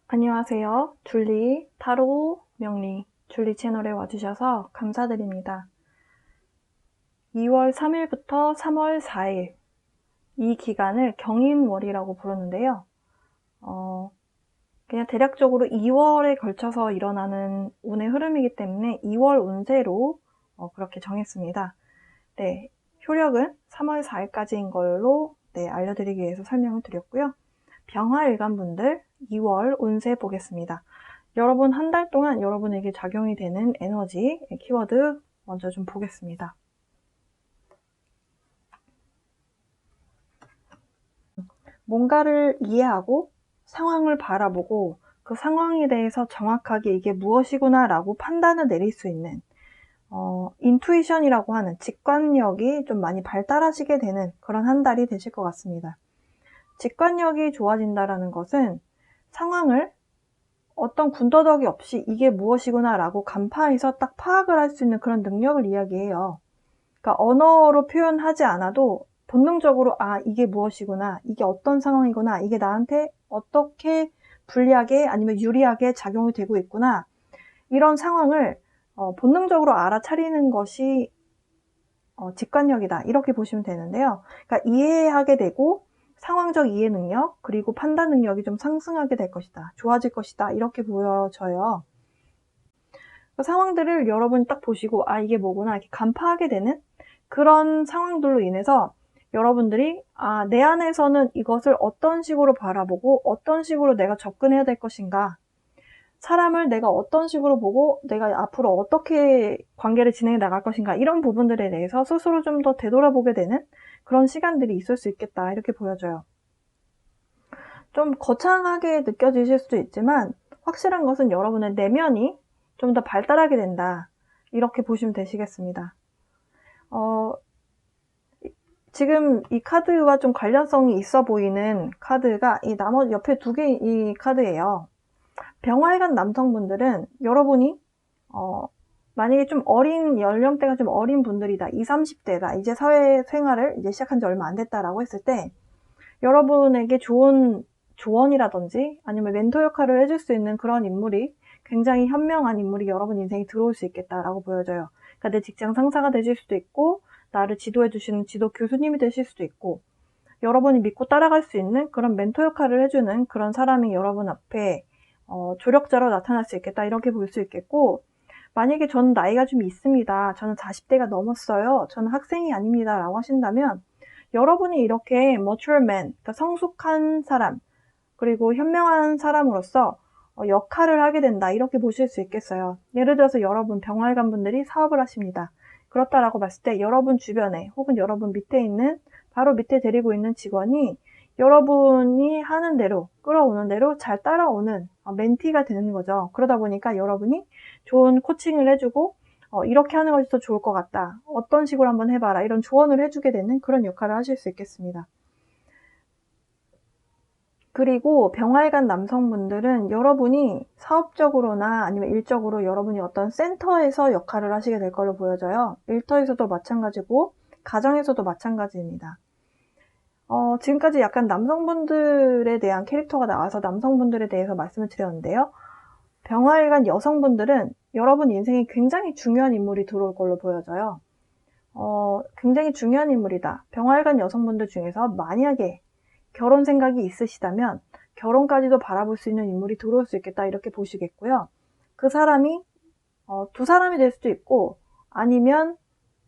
안녕하세요. 줄리, 타로, 명리, 줄리 채널에 와주셔서 감사드립니다. 2월 3일부터 3월 4일, 이 기간을 경인월이라고 부르는데요. 그냥 대략적으로 2월에 걸쳐서 일어나는 운의 흐름이기 때문에 2월 운세로 그렇게 정했습니다. 네, 효력은 3월 4일까지인 걸로 알려드리기 위해서 설명을 드렸고요. 병화일간분들 2월 운세 보겠습니다. 여러분 한 달 동안 여러분에게 작용이 되는 에너지 키워드 먼저 좀 보겠습니다. 뭔가를 이해하고 상황을 바라보고 그 상황에 대해서 정확하게 이게 무엇이구나 라고 판단을 내릴 수 있는 인투이션이라고 하는 직관력이 좀 많이 발달하시게 되는 그런 한 달이 되실 것 같습니다. 직관력이 좋아진다는 것은 상황을 어떤 군더더기 없이 이게 무엇이구나 라고 간파해서 딱 파악을 할 수 있는 그런 능력을 이야기해요. 그러니까 언어로 표현하지 않아도 본능적으로 이게 무엇이구나, 이게 어떤 상황이구나, 이게 나한테 어떻게 불리하게 아니면 유리하게 작용이 되고 있구나, 이런 상황을 본능적으로 알아차리는 것이 직관력이다, 이렇게 보시면 되는데요. 그러니까 이해하게 되고 상황적 이해 능력 그리고 판단 능력이 좀 상승하게 될 것이다, 좋아질 것이다, 이렇게 보여져요. 그 상황들을 여러분이 딱 보시고 이게 뭐구나 이렇게 간파하게 되는 그런 상황들로 인해서 여러분들이 내 안에서는 이것을 어떤 식으로 바라보고 어떤 식으로 내가 접근해야 될 것인가, 사람을 내가 어떤 식으로 보고 내가 앞으로 어떻게 관계를 진행해 나갈 것인가, 이런 부분들에 대해서 스스로 좀 더 되돌아보게 되는 그런 시간들이 있을 수 있겠다, 이렇게 보여져요. 좀 거창하게 느껴지실 수도 있지만 확실한 것은 여러분의 내면이 좀 더 발달하게 된다, 이렇게 보시면 되시겠습니다. 지금 이 카드와 좀 관련성이 있어 보이는 카드가 이 나머지 옆에 두 개 이 카드예요. 병화일간 남성분들은 여러분이 만약에 좀 어린 연령대가 좀 어린 분들이다, 20, 30대다, 이제 사회생활을 이제 시작한 지 얼마 안 됐다라고 했을 때 여러분에게 좋은 조언이라든지 아니면 멘토 역할을 해줄 수 있는 그런 인물이, 굉장히 현명한 인물이 여러분 인생에 들어올 수 있겠다라고 보여져요. 그러니까 내 직장 상사가 되실 수도 있고 나를 지도해 주시는 지도 교수님이 되실 수도 있고, 여러분이 믿고 따라갈 수 있는 그런 멘토 역할을 해주는 그런 사람이 여러분 앞에 조력자로 나타날 수 있겠다, 이렇게 볼 수 있겠고, 만약에 저는 나이가 좀 있습니다, 저는 40대가 넘었어요, 저는 학생이 아닙니다 라고 하신다면 여러분이 이렇게 mature man, 그러니까 성숙한 사람 그리고 현명한 사람으로서 역할을 하게 된다, 이렇게 보실 수 있겠어요. 예를 들어서 여러분 병활관 분들이 사업을 하십니다. 그렇다라고 봤을 때 여러분 주변에 혹은 여러분 밑에 있는, 바로 밑에 데리고 있는 직원이 여러분이 하는 대로, 끌어오는 대로 잘 따라오는 멘티가 되는 거죠. 그러다 보니까 여러분이 좋은 코칭을 해주고 이렇게 하는 것이 더 좋을 것 같다, 어떤 식으로 한번 해봐라, 이런 조언을 해주게 되는 그런 역할을 하실 수 있겠습니다. 그리고 병활관 남성분들은 여러분이 사업적으로나 아니면 일적으로 여러분이 어떤 센터에서 역할을 하시게 될 걸로 보여져요. 일터에서도 마찬가지고 가정에서도 마찬가지입니다. 지금까지 약간 남성분들에 대한 캐릭터가 나와서 남성분들에 대해서 말씀을 드렸는데요. 병활관 여성분들은 여러분 인생에 굉장히 중요한 인물이 들어올 걸로 보여져요. 굉장히 중요한 인물이다. 병활관 여성분들 중에서 만약에 결혼 생각이 있으시다면 결혼까지도 바라볼 수 있는 인물이 들어올 수 있겠다, 이렇게 보시겠고요. 그 사람이 두 사람이 될 수도 있고, 아니면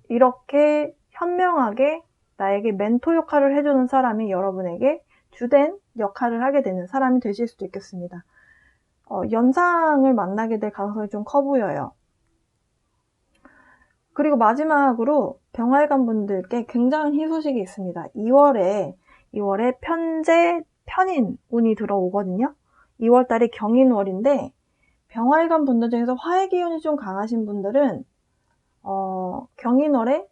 이렇게 현명하게 나에게 멘토 역할을 해주는 사람이 여러분에게 주된 역할을 하게 되는 사람이 되실 수도 있겠습니다. 연상을 만나게 될 가능성이 좀 커 보여요. 그리고 마지막으로 병활관 분들께 굉장한 희소식이 있습니다. 2월에 편재 편인 운이 들어오거든요. 2월달이 경인월인데 병활관 분들 중에서 화해 기운이 좀 강하신 분들은 경인월에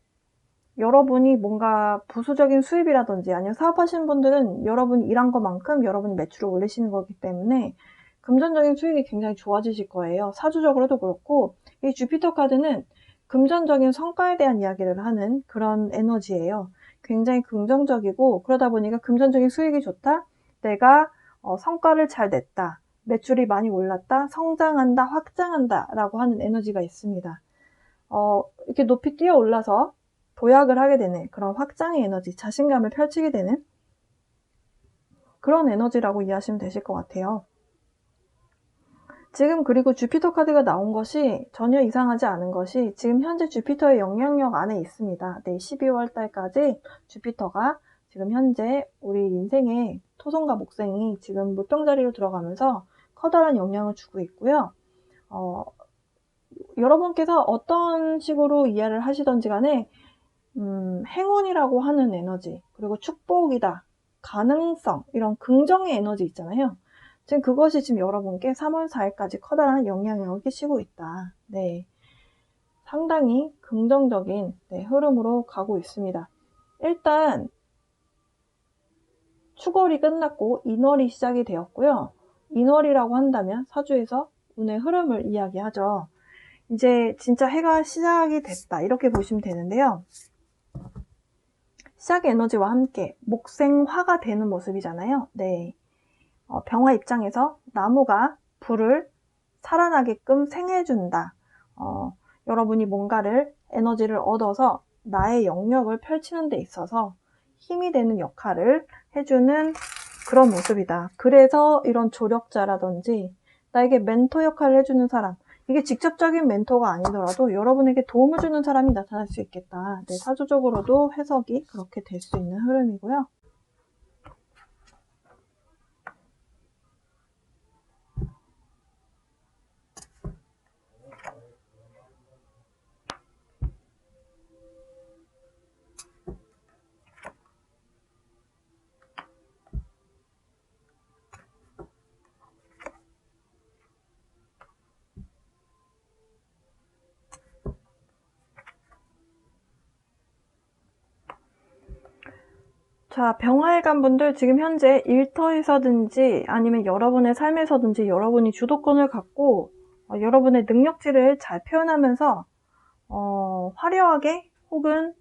여러분이 뭔가 부수적인 수입이라든지 아니면 사업하시는 분들은 여러분이 일한 것만큼 여러분이 매출을 올리시는 거기 때문에 금전적인 수익이 굉장히 좋아지실 거예요. 사주적으로도 그렇고, 이 주피터 카드는 금전적인 성과에 대한 이야기를 하는 그런 에너지예요. 굉장히 긍정적이고, 그러다 보니까 금전적인 수익이 좋다, 내가 성과를 잘 냈다, 매출이 많이 올랐다, 성장한다, 확장한다 라고 하는 에너지가 있습니다. 이렇게 높이 뛰어 올라서 도약을 하게 되는 그런 확장의 에너지, 자신감을 펼치게 되는 그런 에너지라고 이해하시면 되실 것 같아요. 지금 그리고 주피터 카드가 나온 것이 전혀 이상하지 않은 것이 지금 현재 주피터의 영향력 안에 있습니다. 네, 12월 달까지 주피터가 지금 현재 우리 인생의 토성과 목생이 지금 물병자리로 들어가면서 커다란 영향을 주고 있고요. 여러분께서 어떤 식으로 이해를 하시던지 간에 행운이라고 하는 에너지, 그리고 축복이다, 가능성, 이런 긍정의 에너지 있잖아요. 지금 그것이 지금 여러분께 3월 4일까지 커다란 영향력을 끼치고 있다. 네. 상당히 긍정적인 흐름으로 가고 있습니다. 일단 축월이 끝났고 인월이 시작이 되었고요. 인월이라고 한다면 사주에서 운의 흐름을 이야기하죠. 이제 진짜 해가 시작이 됐다 이렇게 보시면 되는데요. 시작의 에너지와 함께 목생화가 되는 모습이잖아요. 네. 병화 입장에서 나무가 불을 살아나게끔 생해준다. 여러분이 뭔가를 에너지를 얻어서 나의 영역을 펼치는 데 있어서 힘이 되는 역할을 해주는 그런 모습이다. 그래서 이런 조력자라든지 나에게 멘토 역할을 해주는 사람, 이게 직접적인 멘토가 아니더라도 여러분에게 도움을 주는 사람이 나타날 수 있겠다. 네, 사주적으로도 해석이 그렇게 될 수 있는 흐름이고요. 자, 병화일간 분들 지금 현재 일터에서든지 아니면 여러분의 삶에서든지 여러분이 주도권을 갖고 여러분의 능력치를 잘 표현하면서 화려하게 혹은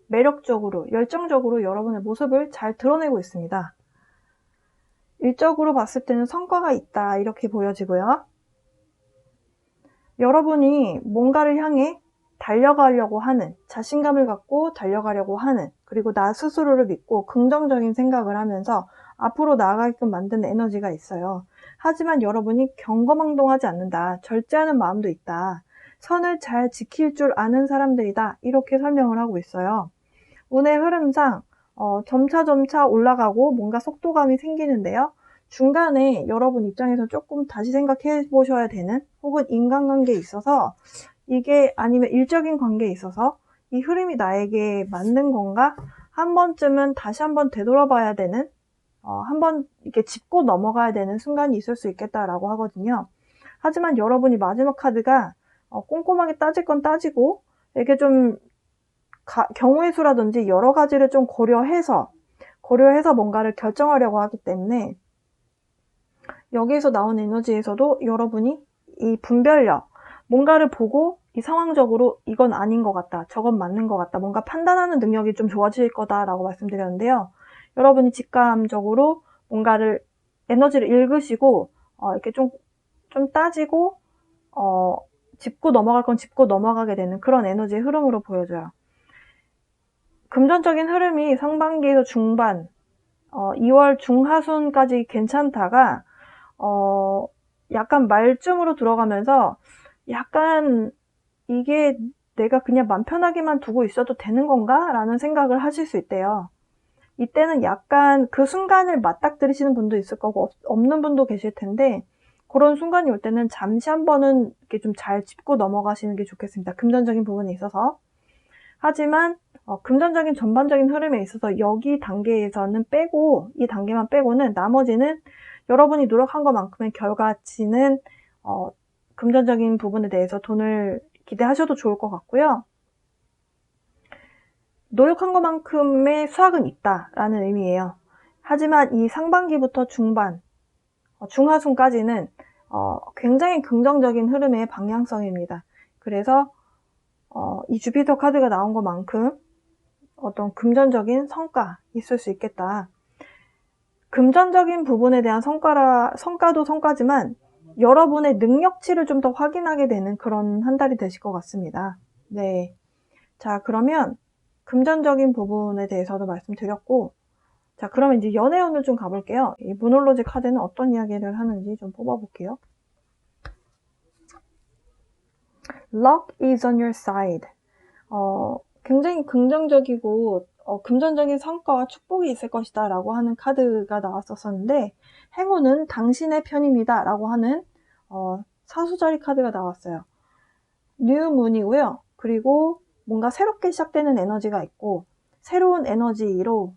매력적으로, 열정적으로 여러분의 모습을 잘 드러내고 있습니다. 일적으로 봤을 때는 성과가 있다 이렇게 보여지고요. 여러분이 뭔가를 향해 달려가려고 하는, 자신감을 갖고 달려가려고 하는, 그리고 나 스스로를 믿고 긍정적인 생각을 하면서 앞으로 나아가게끔 만드는 에너지가 있어요. 하지만 여러분이 경거망동하지 않는다, 절제하는 마음도 있다, 선을 잘 지킬 줄 아는 사람들이다 이렇게 설명을 하고 있어요. 운의 흐름상 점차 올라가고 뭔가 속도감이 생기는데요. 중간에 여러분 입장에서 조금 다시 생각해 보셔야 되는, 혹은 인간관계에 있어서 이게, 아니면 일적인 관계에 있어서 이 흐름이 나에게 맞는 건가? 한 번쯤은 다시 한번 되돌아봐야 되는, 한번 이렇게 짚고 넘어가야 되는 순간이 있을 수 있겠다라고 하거든요. 하지만 여러분이 마지막 카드가 꼼꼼하게 따질 건 따지고 이렇게 좀 경우의 수라든지 여러 가지를 좀 고려해서 뭔가를 결정하려고 하기 때문에 여기에서 나온 에너지에서도 여러분이 이 분별력, 뭔가를 보고 이 상황적으로 이건 아닌 것 같다, 저건 맞는 것 같다, 뭔가 판단하는 능력이 좀 좋아질 거다라고 말씀드렸는데요. 여러분이 직감적으로 뭔가를, 에너지를 읽으시고 이렇게 좀 따지고 짚고 넘어갈 건 짚고 넘어가게 되는 그런 에너지의 흐름으로 보여져요. 금전적인 흐름이 상반기에서 중반, 2월 중하순까지 괜찮다가 약간 말쯤으로 들어가면서 약간 이게 내가 그냥 맘 편하게만 두고 있어도 되는 건가? 라는 생각을 하실 수 있대요. 이때는 약간 그 순간을 맞닥뜨리시는 분도 있을 거고 없는 분도 계실 텐데, 그런 순간이 올 때는 잠시 한 번은 이렇게 좀 잘 짚고 넘어가시는 게 좋겠습니다. 금전적인 부분에 있어서. 하지만 금전적인 전반적인 흐름에 있어서 여기 단계에서는 빼고, 이 단계만 빼고는 나머지는 여러분이 노력한 것만큼의 결과치는 금전적인 부분에 대해서 돈을 기대하셔도 좋을 것 같고요. 노력한 것만큼의 수확은 있다라는 의미예요. 하지만 이 상반기부터 중반, 중하순까지는 굉장히 긍정적인 흐름의 방향성입니다. 그래서 이 주피터 카드가 나온 것만큼 어떤 금전적인 성과 있을 수 있겠다. 금전적인 부분에 대한 성과도 성과지만 여러분의 능력치를 좀 더 확인하게 되는 그런 한 달이 되실 것 같습니다. 네. 자, 그러면 금전적인 부분에 대해서도 말씀드렸고, 자, 그러면 이제 연애운을 좀 가볼게요. 이 무놀로지 카드는 어떤 이야기를 하는지 좀 뽑아볼게요. Luck is on your side. 굉장히 긍정적이고 금전적인 성과와 축복이 있을 것이다 라고 하는 카드가 나왔었는데, 행운은 당신의 편입니다 라고 하는 사수자리 카드가 나왔어요. 뉴문이고요. 그리고 뭔가 새롭게 시작되는 에너지가 있고, 새로운 에너지로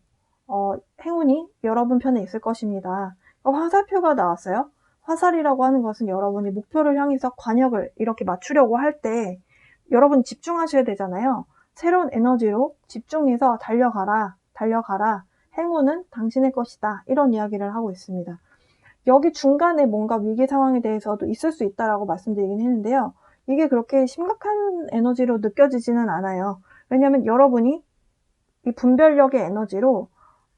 행운이 여러분 편에 있을 것입니다. 화살표가 나왔어요. 화살이라고 하는 것은 여러분이 목표를 향해서 관역을 이렇게 맞추려고 할 때 여러분 집중하셔야 되잖아요. 새로운 에너지로 집중해서 달려가라, 달려가라. 행운은 당신의 것이다. 이런 이야기를 하고 있습니다. 여기 중간에 뭔가 위기 상황에 대해서도 있을 수 있다라고 말씀드리긴 했는데요. 이게 그렇게 심각한 에너지로 느껴지지는 않아요. 왜냐하면 여러분이 이 분별력의 에너지로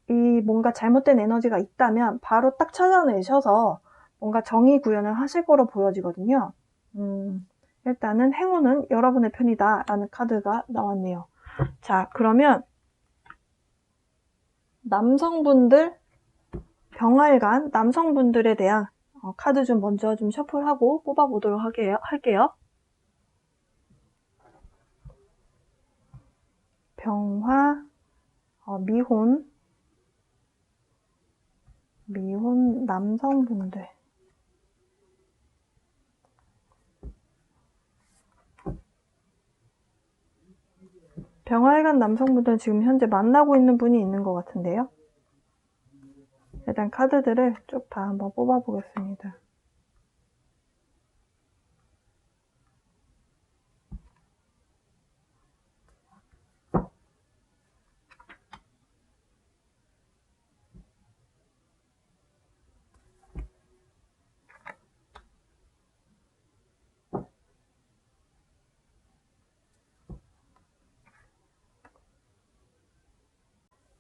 이 뭔가 잘못된 에너지가 있다면 바로 딱 찾아내셔서 뭔가 정의 구현을 하실 거로 보여지거든요. 일단은 행운은 여러분의 편이다 라는 카드가 나왔네요. 자, 그러면 남성분들, 병활간 남성분들에 대한 카드 좀 먼저 좀 셔플하고 뽑아보도록 할게요. 병화, 미혼 남성분들. 병활간 남성분들은 지금 현재 만나고 있는 분이 있는 것 같은데요. 일단 카드들을 쭉 다 한번 뽑아보겠습니다.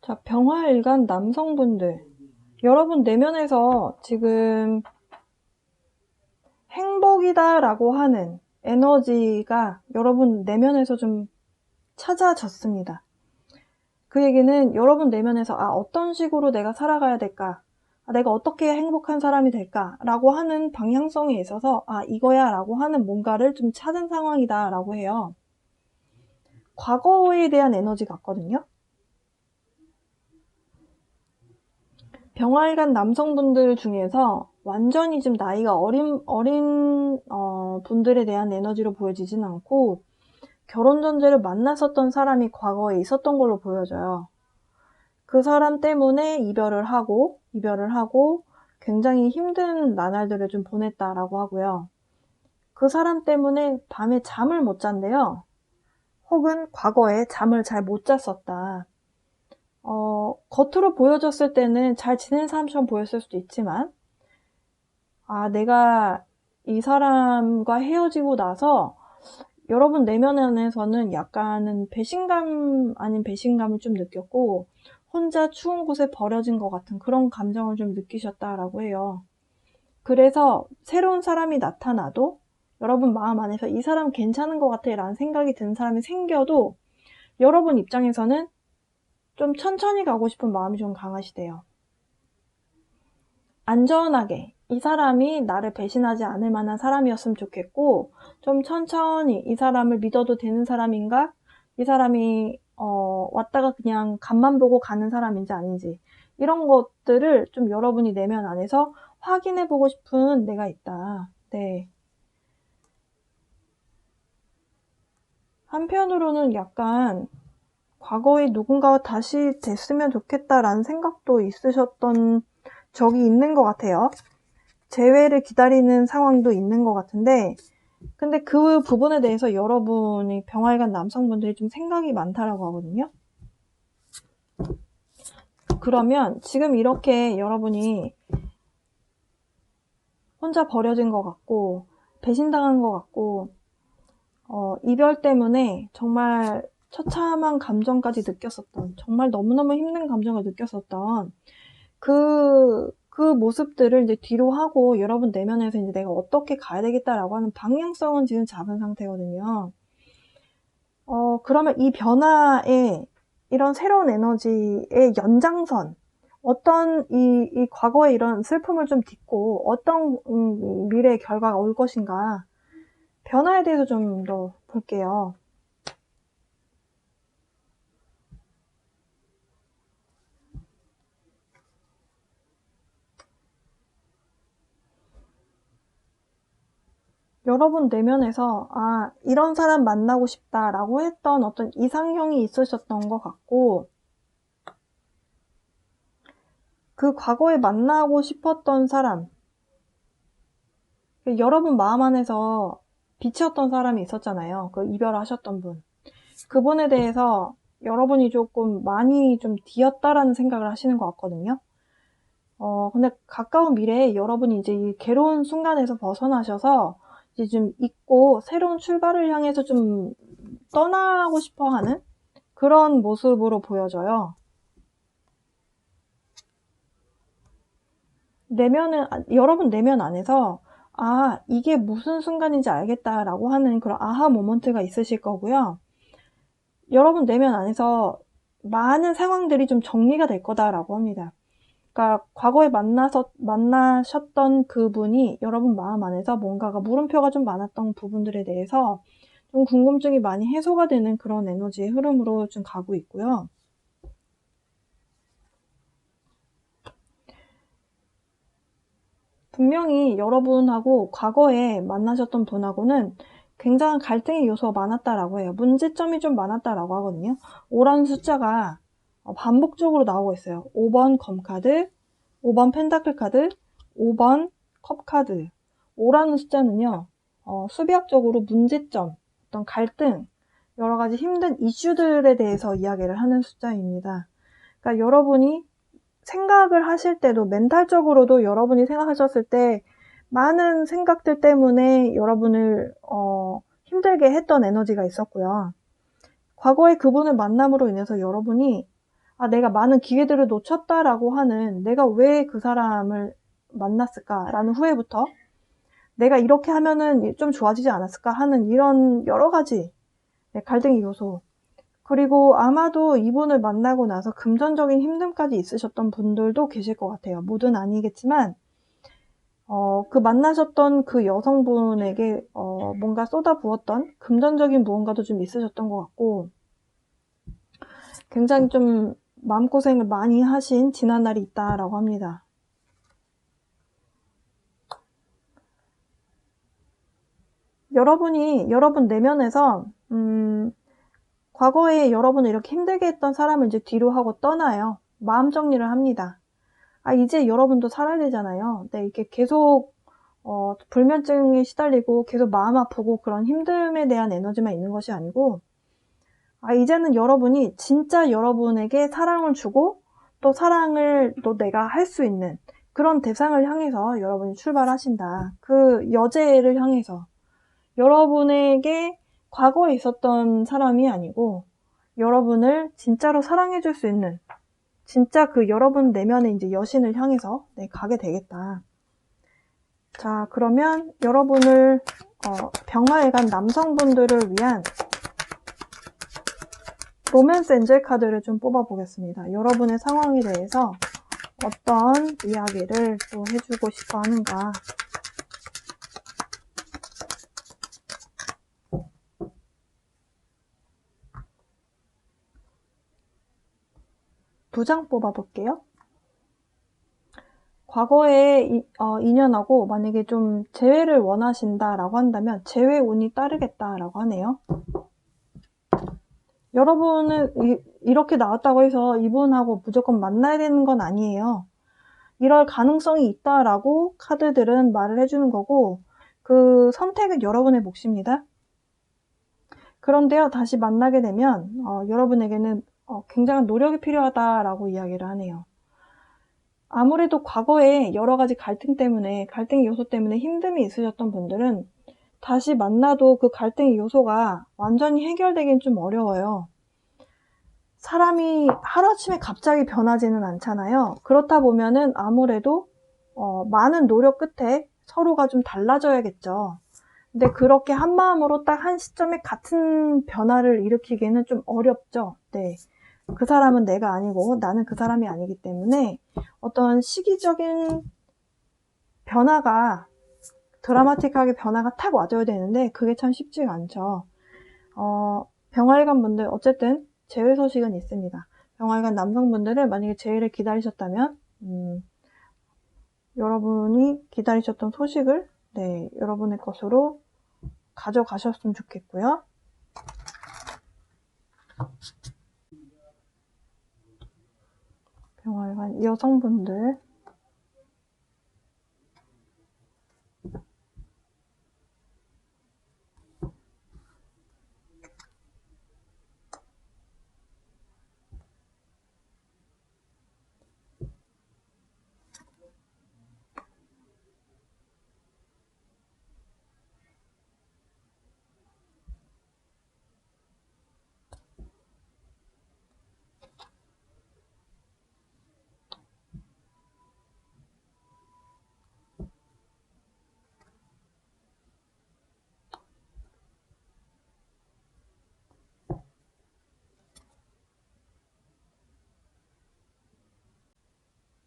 자, 병화일간 남성분들. 여러분 내면에서 지금 행복이다라고 하는 에너지가 여러분 내면에서 좀 찾아졌습니다. 그 얘기는 여러분 내면에서 어떤 식으로 내가 살아가야 될까? 내가 어떻게 행복한 사람이 될까? 라고 하는 방향성에 있어서 이거야 라고 하는 뭔가를 좀 찾은 상황이다 라고 해요. 과거에 대한 에너지 같거든요. 병활간 남성분들 중에서 완전히 좀 나이가 어린 분들에 대한 에너지로 보여지진 않고, 결혼 전제를 만났었던 사람이 과거에 있었던 걸로 보여져요. 그 사람 때문에 이별을 하고 굉장히 힘든 나날들을 좀 보냈다라고 하고요. 그 사람 때문에 밤에 잠을 못 잔대요. 혹은 과거에 잠을 잘 못 잤었다. 겉으로 보여졌을 때는 잘 지낸 사람처럼 보였을 수도 있지만, 내가 이 사람과 헤어지고 나서 여러분 내면에서는 약간은 배신감 아닌 배신감을 좀 느꼈고, 혼자 추운 곳에 버려진 것 같은 그런 감정을 좀 느끼셨다라고 해요. 그래서 새로운 사람이 나타나도 여러분 마음 안에서 이 사람 괜찮은 것 같아 라는 생각이 드는 사람이 생겨도 여러분 입장에서는 좀 천천히 가고 싶은 마음이 좀 강하시대요. 안전하게 이 사람이 나를 배신하지 않을 만한 사람이었으면 좋겠고, 좀 천천히 이 사람을 믿어도 되는 사람인가? 이 사람이 왔다가 그냥 간만 보고 가는 사람인지 아닌지, 이런 것들을 좀 여러분이 내면 안에서 확인해 보고 싶은 내가 있다. 네. 한편으로는 약간 과거에 누군가와 다시 됐으면 좋겠다라는 생각도 있으셨던 적이 있는 것 같아요. 재회를 기다리는 상황도 있는 것 같은데, 근데 그 부분에 대해서 여러분이 병활간 남성분들이 좀 생각이 많다라고 하거든요. 그러면 지금 이렇게 여러분이 혼자 버려진 것 같고 배신당한 것 같고 이별 때문에 정말 처참한 감정까지 느꼈었던, 정말 너무너무 힘든 감정을 느꼈었던 그 모습들을 이제 뒤로 하고 여러분 내면에서 이제 내가 어떻게 가야 되겠다라고 하는 방향성은 지금 잡은 상태거든요. 그러면 이 변화에 이런 새로운 에너지의 연장선, 어떤 이 과거의 이런 슬픔을 좀 딛고 어떤 미래의 결과가 올 것인가, 변화에 대해서 좀 더 볼게요. 여러분 내면에서 이런 사람 만나고 싶다라고 했던 어떤 이상형이 있으셨던 것 같고, 그 과거에 만나고 싶었던 사람, 여러분 마음 안에서 비치었던 사람이 있었잖아요. 그 이별하셨던 분. 그분에 대해서 여러분이 조금 많이 좀 뒤었다라는 생각을 하시는 것 같거든요. 근데 가까운 미래에 여러분이 이제 이 괴로운 순간에서 벗어나셔서 이제 좀 잊고 새로운 출발을 향해서 좀 떠나고 싶어 하는 그런 모습으로 보여져요. 여러분 내면 안에서 이게 무슨 순간인지 알겠다라고 하는 그런 아하 모먼트가 있으실 거고요. 여러분 내면 안에서 많은 상황들이 좀 정리가 될 거다라고 합니다. 그러니까 과거에 만나셨던 그분이 여러분 마음 안에서 뭔가가 물음표가 좀 많았던 부분들에 대해서 좀 궁금증이 많이 해소가 되는 그런 에너지의 흐름으로 좀 가고 있고요. 분명히 여러분하고 과거에 만나셨던 분하고는 굉장한 갈등의 요소가 많았다라고 해요. 문제점이 좀 많았다라고 하거든요. 5라는 숫자가 반복적으로 나오고 있어요. 5번 검카드, 5번 펜타클 카드, 5번 컵 카드. 5라는 숫자는요, 수비학적으로 문제점, 어떤 갈등, 여러 가지 힘든 이슈들에 대해서 이야기를 하는 숫자입니다. 그러니까 여러분이 생각을 하실 때도 멘탈적으로도 여러분이 생각하셨을 때 많은 생각들 때문에 여러분을 힘들게 했던 에너지가 있었고요. 과거에 그분을 만남으로 인해서 여러분이 내가 많은 기회들을 놓쳤다라고 하는, 내가 왜 그 사람을 만났을까라는 후회부터 내가 이렇게 하면은 좀 좋아지지 않았을까 하는 이런 여러 가지 갈등의 요소, 그리고 아마도 이분을 만나고 나서 금전적인 힘듦까지 있으셨던 분들도 계실 것 같아요. 모두는 아니겠지만 그 만나셨던 그 여성분에게 뭔가 쏟아부었던 금전적인 무언가도 좀 있으셨던 것 같고, 굉장히 좀 마음고생을 많이 하신 지난 날이 있다라고 합니다. 여러분 내면에서 과거에 여러분을 이렇게 힘들게 했던 사람을 이제 뒤로 하고 떠나요. 마음 정리를 합니다. 이제 여러분도 살아야 되잖아요. 네, 이렇게 계속 불면증에 시달리고 계속 마음 아프고 그런 힘듦에 대한 에너지만 있는 것이 아니고, 이제는 여러분이 진짜 여러분에게 사랑을 주고 또 사랑을 또 내가 할 수 있는 그런 대상을 향해서 여러분이 출발하신다. 그 여제를 향해서, 여러분에게 과거에 있었던 사람이 아니고 여러분을 진짜로 사랑해 줄 수 있는, 진짜 그 여러분 내면의 이제 여신을 향해서 가게 되겠다. 자, 그러면 여러분을 병화에 간 남성분들을 위한 로맨스 엔젤 카드를 좀 뽑아 보겠습니다. 여러분의 상황에 대해서 어떤 이야기를 또 해주고 싶어 하는가. 두 장 뽑아 볼게요. 과거의 인연하고 만약에 좀 재회를 원하신다라고 한다면 재회 운이 따르겠다라고 하네요. 여러분은 이렇게 나왔다고 해서 이분하고 무조건 만나야 되는 건 아니에요. 이럴 가능성이 있다라고 카드들은 말을 해주는 거고, 그 선택은 여러분의 몫입니다. 그런데요, 다시 만나게 되면 여러분에게는 굉장한 노력이 필요하다라고 이야기를 하네요. 아무래도 과거에 여러 가지 갈등의 요소 때문에 힘듦이 있으셨던 분들은 다시 만나도 그 갈등의 요소가 완전히 해결되긴 좀 어려워요. 사람이 하루아침에 갑자기 변하지는 않잖아요. 그렇다 보면은 아무래도 많은 노력 끝에 서로가 좀 달라져야겠죠. 근데 그렇게 한마음으로 딱 한 시점에 같은 변화를 일으키기는 좀 어렵죠. 네. 그 사람은 내가 아니고 나는 그 사람이 아니기 때문에 어떤 시기적인 변화가 드라마틱하게 변화가 탁 와줘야 되는데 그게 참 쉽지가 않죠. 병활관 분들 어쨌든 재회 소식은 있습니다. 병활관 남성분들은 만약에 재회를 기다리셨다면 여러분이 기다리셨던 소식을 네, 여러분의 것으로 가져가셨으면 좋겠고요. 병활관 여성분들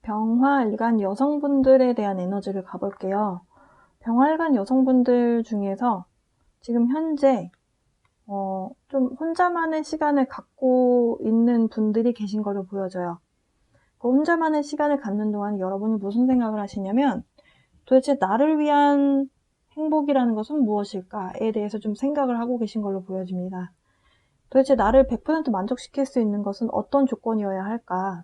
병활관 여성분들에 대한 에너지를 가볼게요. 병활관 여성분들 중에서 지금 현재 좀 혼자만의 시간을 갖고 있는 분들이 계신 걸로 보여져요. 그 혼자만의 시간을 갖는 동안 여러분이 무슨 생각을 하시냐면 도대체 나를 위한 행복이라는 것은 무엇일까에 대해서 좀 생각을 하고 계신 걸로 보여집니다. 도대체 나를 100% 만족시킬 수 있는 것은 어떤 조건이어야 할까?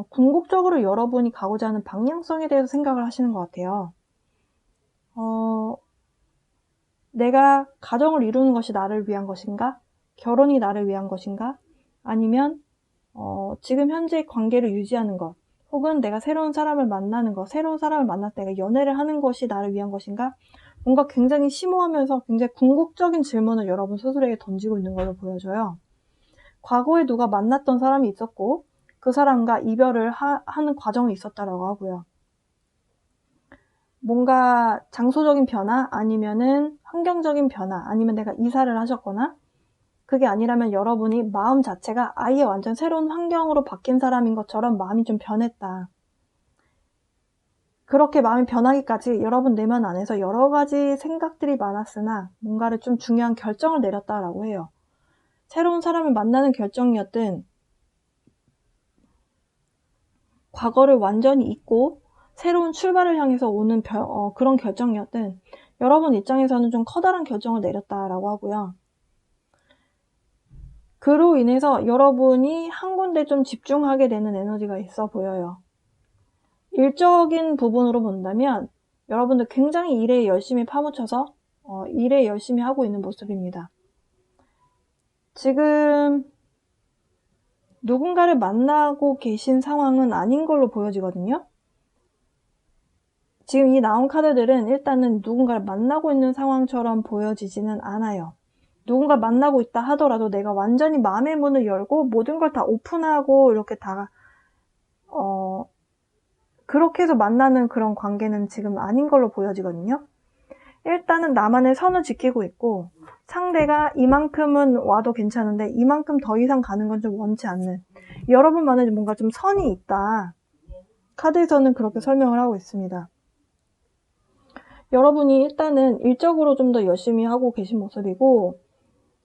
궁극적으로 여러분이 가고자 하는 방향성에 대해서 생각을 하시는 것 같아요. 내가 가정을 이루는 것이 나를 위한 것인가? 결혼이 나를 위한 것인가? 아니면 지금 현재 관계를 유지하는 것, 혹은 내가 새로운 사람을 만나는 것, 새로운 사람을 만날 때 내가 연애를 하는 것이 나를 위한 것인가? 뭔가 굉장히 심오하면서 굉장히 궁극적인 질문을 여러분 스스로에게 던지고 있는 걸로 보여져요. 과거에 누가 만났던 사람이 있었고 그 사람과 이별을 하는 과정이 있었다라고 하고요. 뭔가 장소적인 변화 아니면은 환경적인 변화 아니면 내가 이사를 하셨거나 그게 아니라면 여러분이 마음 자체가 아예 완전 새로운 환경으로 바뀐 사람인 것처럼 마음이 좀 변했다. 그렇게 마음이 변하기까지 여러분 내면 안에서 여러 가지 생각들이 많았으나 뭔가를 좀 중요한 결정을 내렸다라고 해요. 새로운 사람을 만나는 결정이었든 과거를 완전히 잊고 새로운 출발을 향해서 오는 그런 결정이었든 여러분 입장에서는 좀 커다란 결정을 내렸다라고 하고요. 그로 인해서 여러분이 한 군데 좀 집중하게 되는 에너지가 있어 보여요. 일적인 부분으로 본다면 여러분들 굉장히 일에 열심히 파묻혀서 일에 열심히 하고 있는 모습입니다. 지금 누군가를 만나고 계신 상황은 아닌 걸로 보여지거든요. 지금 이 나온 카드들은 일단은 누군가를 만나고 있는 상황처럼 보여지지는 않아요. 누군가 만나고 있다 하더라도 내가 완전히 마음의 문을 열고 모든 걸 다 오픈하고 이렇게 다 그렇게 해서 만나는 그런 관계는 지금 아닌 걸로 보여지거든요. 일단은 나만의 선을 지키고 있고 상대가 이만큼은 와도 괜찮은데 이만큼 더 이상 가는 건 좀 원치 않는 여러분만의 뭔가 좀 선이 있다. 카드에서는 그렇게 설명을 하고 있습니다. 여러분이 일단은 일적으로 좀 더 열심히 하고 계신 모습이고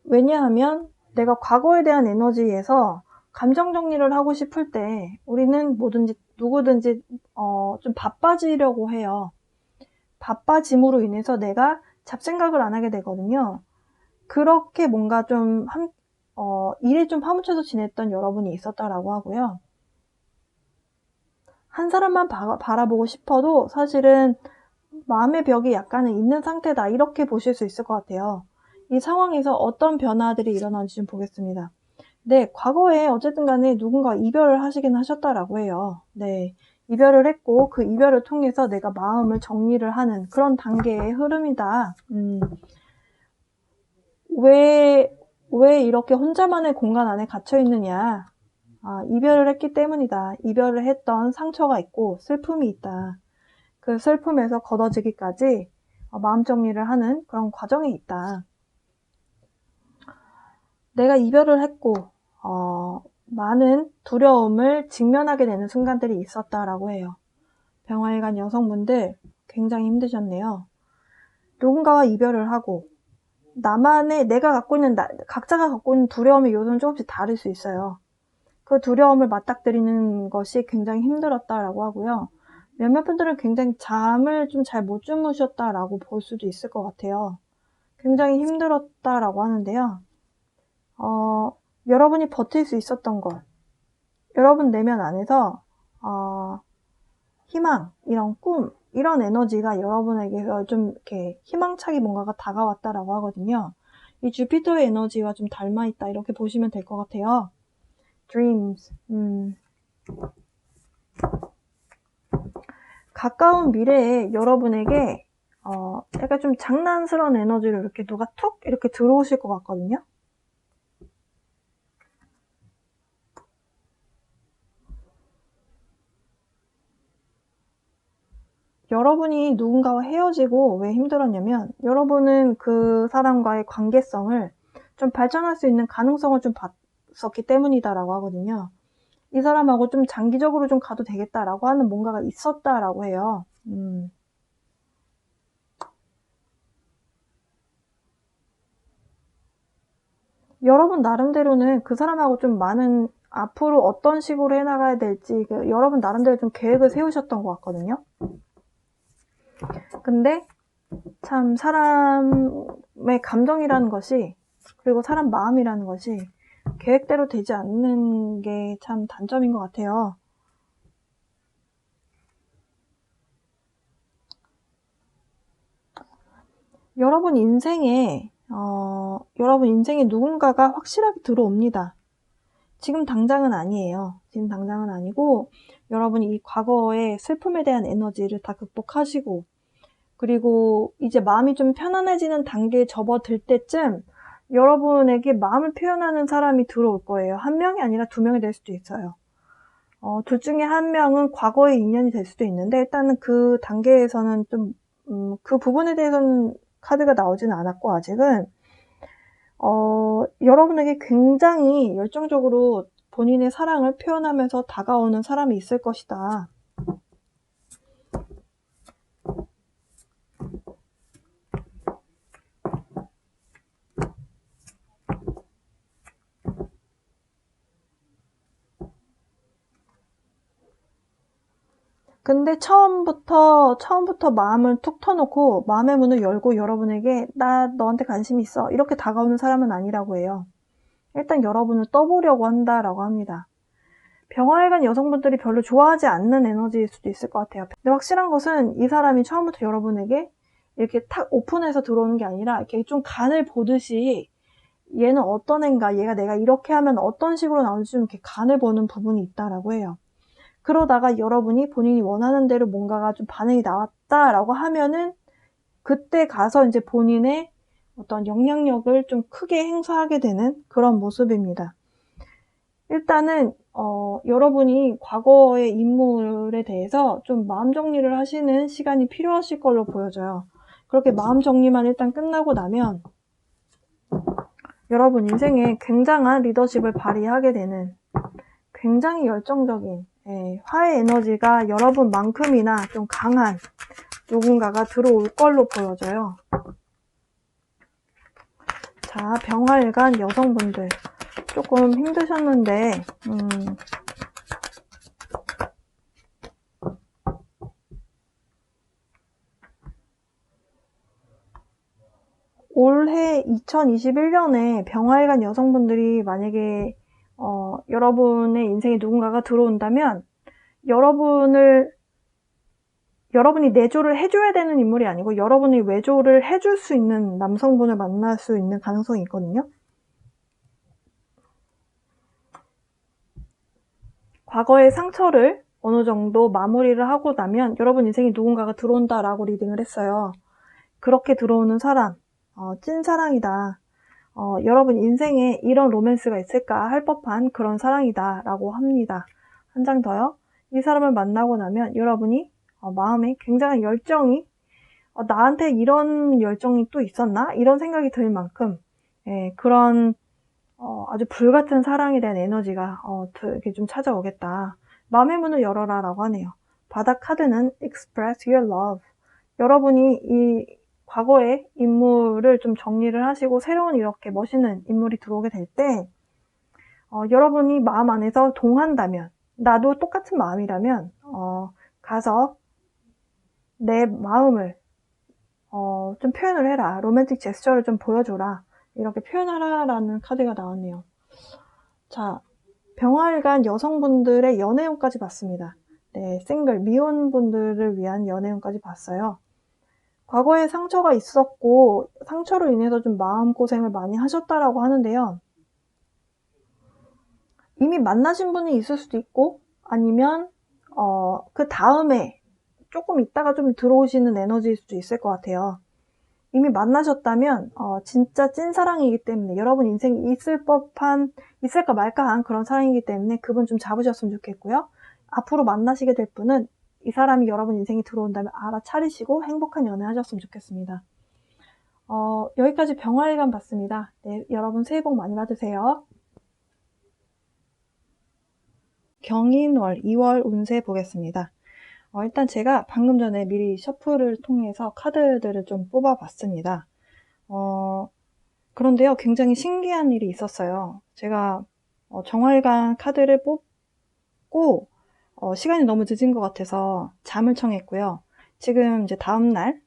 왜냐하면 내가 과거에 대한 에너지에서 감정 정리를 하고 싶을 때 우리는 뭐든지 누구든지 좀 바빠지려고 해요. 바빠짐으로 인해서 내가 잡생각을 안 하게 되거든요. 그렇게 뭔가 좀 일에 좀 파묻혀서 지냈던 여러분이 있었다라고 하고요. 한 사람만 바라보고 싶어도 사실은 마음의 벽이 약간은 있는 상태다 이렇게 보실 수 있을 것 같아요. 이 상황에서 어떤 변화들이 일어나는지 좀 보겠습니다. 네, 과거에 어쨌든 간에 누군가 이별을 하시긴 하셨다라고 해요. 네, 이별을 했고 그 이별을 통해서 내가 마음을 정리를 하는 그런 단계의 흐름이다. 왜 왜 이렇게 혼자만의 공간 안에 갇혀 있느냐? 이별을 했기 때문이다. 이별을 했던 상처가 있고 슬픔이 있다. 그 슬픔에서 걷어지기까지 마음 정리를 하는 그런 과정이 있다. 내가 이별을 했고 많은 두려움을 직면하게 되는 순간들이 있었다라고 해요. 병화에 간 여성분들 굉장히 힘드셨네요. 누군가와 이별을 하고 내가 갖고 있는 각자가 갖고 있는 두려움의 요소는 조금씩 다를 수 있어요. 그 두려움을 맞닥뜨리는 것이 굉장히 힘들었다라고 하고요. 몇몇 분들은 굉장히 잠을 좀 잘 못 주무셨다라고 볼 수도 있을 것 같아요. 굉장히 힘들었다라고 하는데요. 여러분이 버틸 수 있었던 것, 여러분 내면 안에서 희망, 이런 꿈, 이런 에너지가 여러분에게서 좀 이렇게 희망차게 뭔가가 다가왔다라고 하거든요. 이 주피터의 에너지와 좀 닮아있다 이렇게 보시면 될 것 같아요. Dreams. 가까운 미래에 여러분에게 약간 좀 장난스러운 에너지로 이렇게 누가 툭 이렇게 들어오실 것 같거든요. 여러분이 누군가와 헤어지고 왜 힘들었냐면 여러분은 그 사람과의 관계성을 좀 발전할 수 있는 가능성을 좀 봤었기 때문이다라고 하거든요. 이 사람하고 좀 장기적으로 좀 가도 되겠다라고 하는 뭔가가 있었다라고 해요. 여러분 나름대로는 그 사람하고 좀 많은 앞으로 어떤 식으로 해나가야 될지 여러분 나름대로 좀 계획을 세우셨던 것 같거든요. 근데 참 사람의 감정이라는 것이 그리고 사람 마음이라는 것이 계획대로 되지 않는 게 참 단점인 것 같아요. 여러분 인생에 누군가가 확실하게 들어옵니다. 지금 당장은 아니에요. 지금 당장은 아니고 여러분이 이 과거의 슬픔에 대한 에너지를 다 극복하시고 그리고 이제 마음이 좀 편안해지는 단계에 접어들 때쯤 여러분에게 마음을 표현하는 사람이 들어올 거예요. 한 명이 아니라 두 명이 될 수도 있어요. 둘 중에 한 명은 과거의 인연이 될 수도 있는데 일단은 그 단계에서는 좀 그 부분에 대해서는 카드가 나오지는 않았고 아직은 여러분에게 굉장히 열정적으로 본인의 사랑을 표현하면서 다가오는 사람이 있을 것이다. 근데 처음부터 마음을 툭 터놓고 마음의 문을 열고 여러분에게 나 너한테 관심 있어 이렇게 다가오는 사람은 아니라고 해요. 일단 여러분을 떠보려고 한다라고 합니다. 병화에 간 여성분들이 별로 좋아하지 않는 에너지일 수도 있을 것 같아요. 근데 확실한 것은 이 사람이 처음부터 여러분에게 이렇게 탁 오픈해서 들어오는 게 아니라 이렇게 좀 간을 보듯이 얘는 어떤 애인가, 얘가 내가 이렇게 하면 어떤 식으로 나올지 좀 이렇게 간을 보는 부분이 있다라고 해요. 그러다가 여러분이 본인이 원하는 대로 뭔가가 좀 반응이 나왔다라고 하면은 그때 가서 이제 본인의 어떤 영향력을 좀 크게 행사하게 되는 그런 모습입니다. 일단은 여러분이 과거의 인물에 대해서 좀 마음 정리를 하시는 시간이 필요하실 걸로 보여져요. 그렇게 마음 정리만 일단 끝나고 나면 여러분 인생에 굉장한 리더십을 발휘하게 되는 굉장히 열정적인 화의 에너지가 여러분만큼이나 좀 강한 누군가가 들어올 걸로 보여져요. 자, 병화에 간 여성분들 조금 힘드셨는데 올해 2021년에 병화에 간 여성분들이 만약에 여러분의 인생에 누군가가 들어온다면 여러분이 내조를 해줘야 되는 인물이 아니고 여러분이 외조를 해줄 수 있는 남성분을 만날 수 있는 가능성이 있거든요. 과거의 상처를 어느 정도 마무리를 하고 나면 여러분 인생에 누군가가 들어온다라고 리딩을 했어요. 그렇게 들어오는 사람, 찐사랑이다. 여러분 인생에 이런 로맨스가 있을까 할 법한 그런 사랑이다 라고 합니다. 한 장 더요. 이 사람을 만나고 나면 여러분이 마음에 굉장한 열정이 나한테 이런 열정이 또 있었나? 이런 생각이 들 만큼 그런 아주 불같은 사랑에 대한 에너지가 이렇게 좀 찾아오겠다. 마음의 문을 열어라 라고 하네요. 바닥 카드는 Express Your Love. 여러분이 이 과거의 인물을 좀 정리를 하시고 새로운 이렇게 멋있는 인물이 들어오게 될 때 여러분이 마음 안에서 동한다면, 나도 똑같은 마음이라면 가서 내 마음을 좀 표현을 해라. 로맨틱 제스처를 좀 보여줘라. 이렇게 표현하라라는 카드가 나왔네요. 자, 병활간 여성분들의 연애운까지 봤습니다. 네, 싱글, 미혼분들을 위한 연애운까지 봤어요. 과거에 상처가 있었고 상처로 인해서 좀 마음고생을 많이 하셨다라고 하는데요. 이미 만나신 분이 있을 수도 있고 아니면 그 다음에 조금 있다가 좀 들어오시는 에너지일 수도 있을 것 같아요. 이미 만나셨다면 진짜 찐사랑이기 때문에 여러분 인생에 있을까 말까한 그런 사랑이기 때문에 그분 좀 잡으셨으면 좋겠고요. 앞으로 만나시게 될 분은 이 사람이 여러분 인생에 들어온다면 알아차리시고 행복한 연애 하셨으면 좋겠습니다. 여기까지 병활간 봤습니다. 네, 여러분 새해 복 많이 받으세요. 경인월 2월 운세 보겠습니다. 일단 제가 방금 전에 미리 셔플을 통해서 카드들을 좀 뽑아봤습니다. 그런데요, 굉장히 신기한 일이 있었어요. 제가 정활관 카드를 뽑고 시간이 너무 늦은 것 같아서 잠을 청했고요. 지금 이제 다음날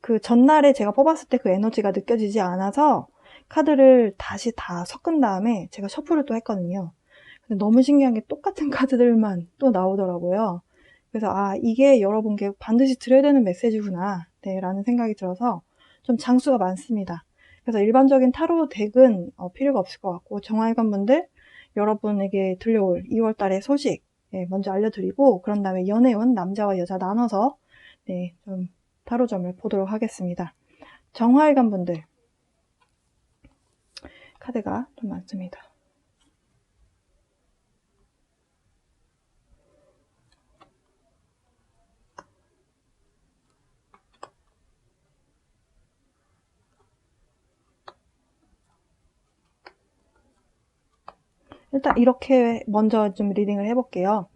그 전날에 제가 뽑았을 때 그 에너지가 느껴지지 않아서 카드를 다시 다 섞은 다음에 제가 셔플을 또 했거든요. 근데 너무 신기한 게 똑같은 카드들만 또 나오더라고요. 그래서 이게 여러분께 반드시 드려야 되는 메시지구나 라는 생각이 들어서 좀 장수가 많습니다. 그래서 일반적인 타로 덱은 필요가 없을 것 같고 정활관 분들 여러분에게 들려올 2월 달의 소식 먼저 알려드리고 그런 다음에 연애운 남자와 여자 나눠서 좀 타로점을 보도록 하겠습니다. 정활관 분들 카드가 좀 많습니다. 일단 이렇게 먼저 좀 리딩을 해볼게요.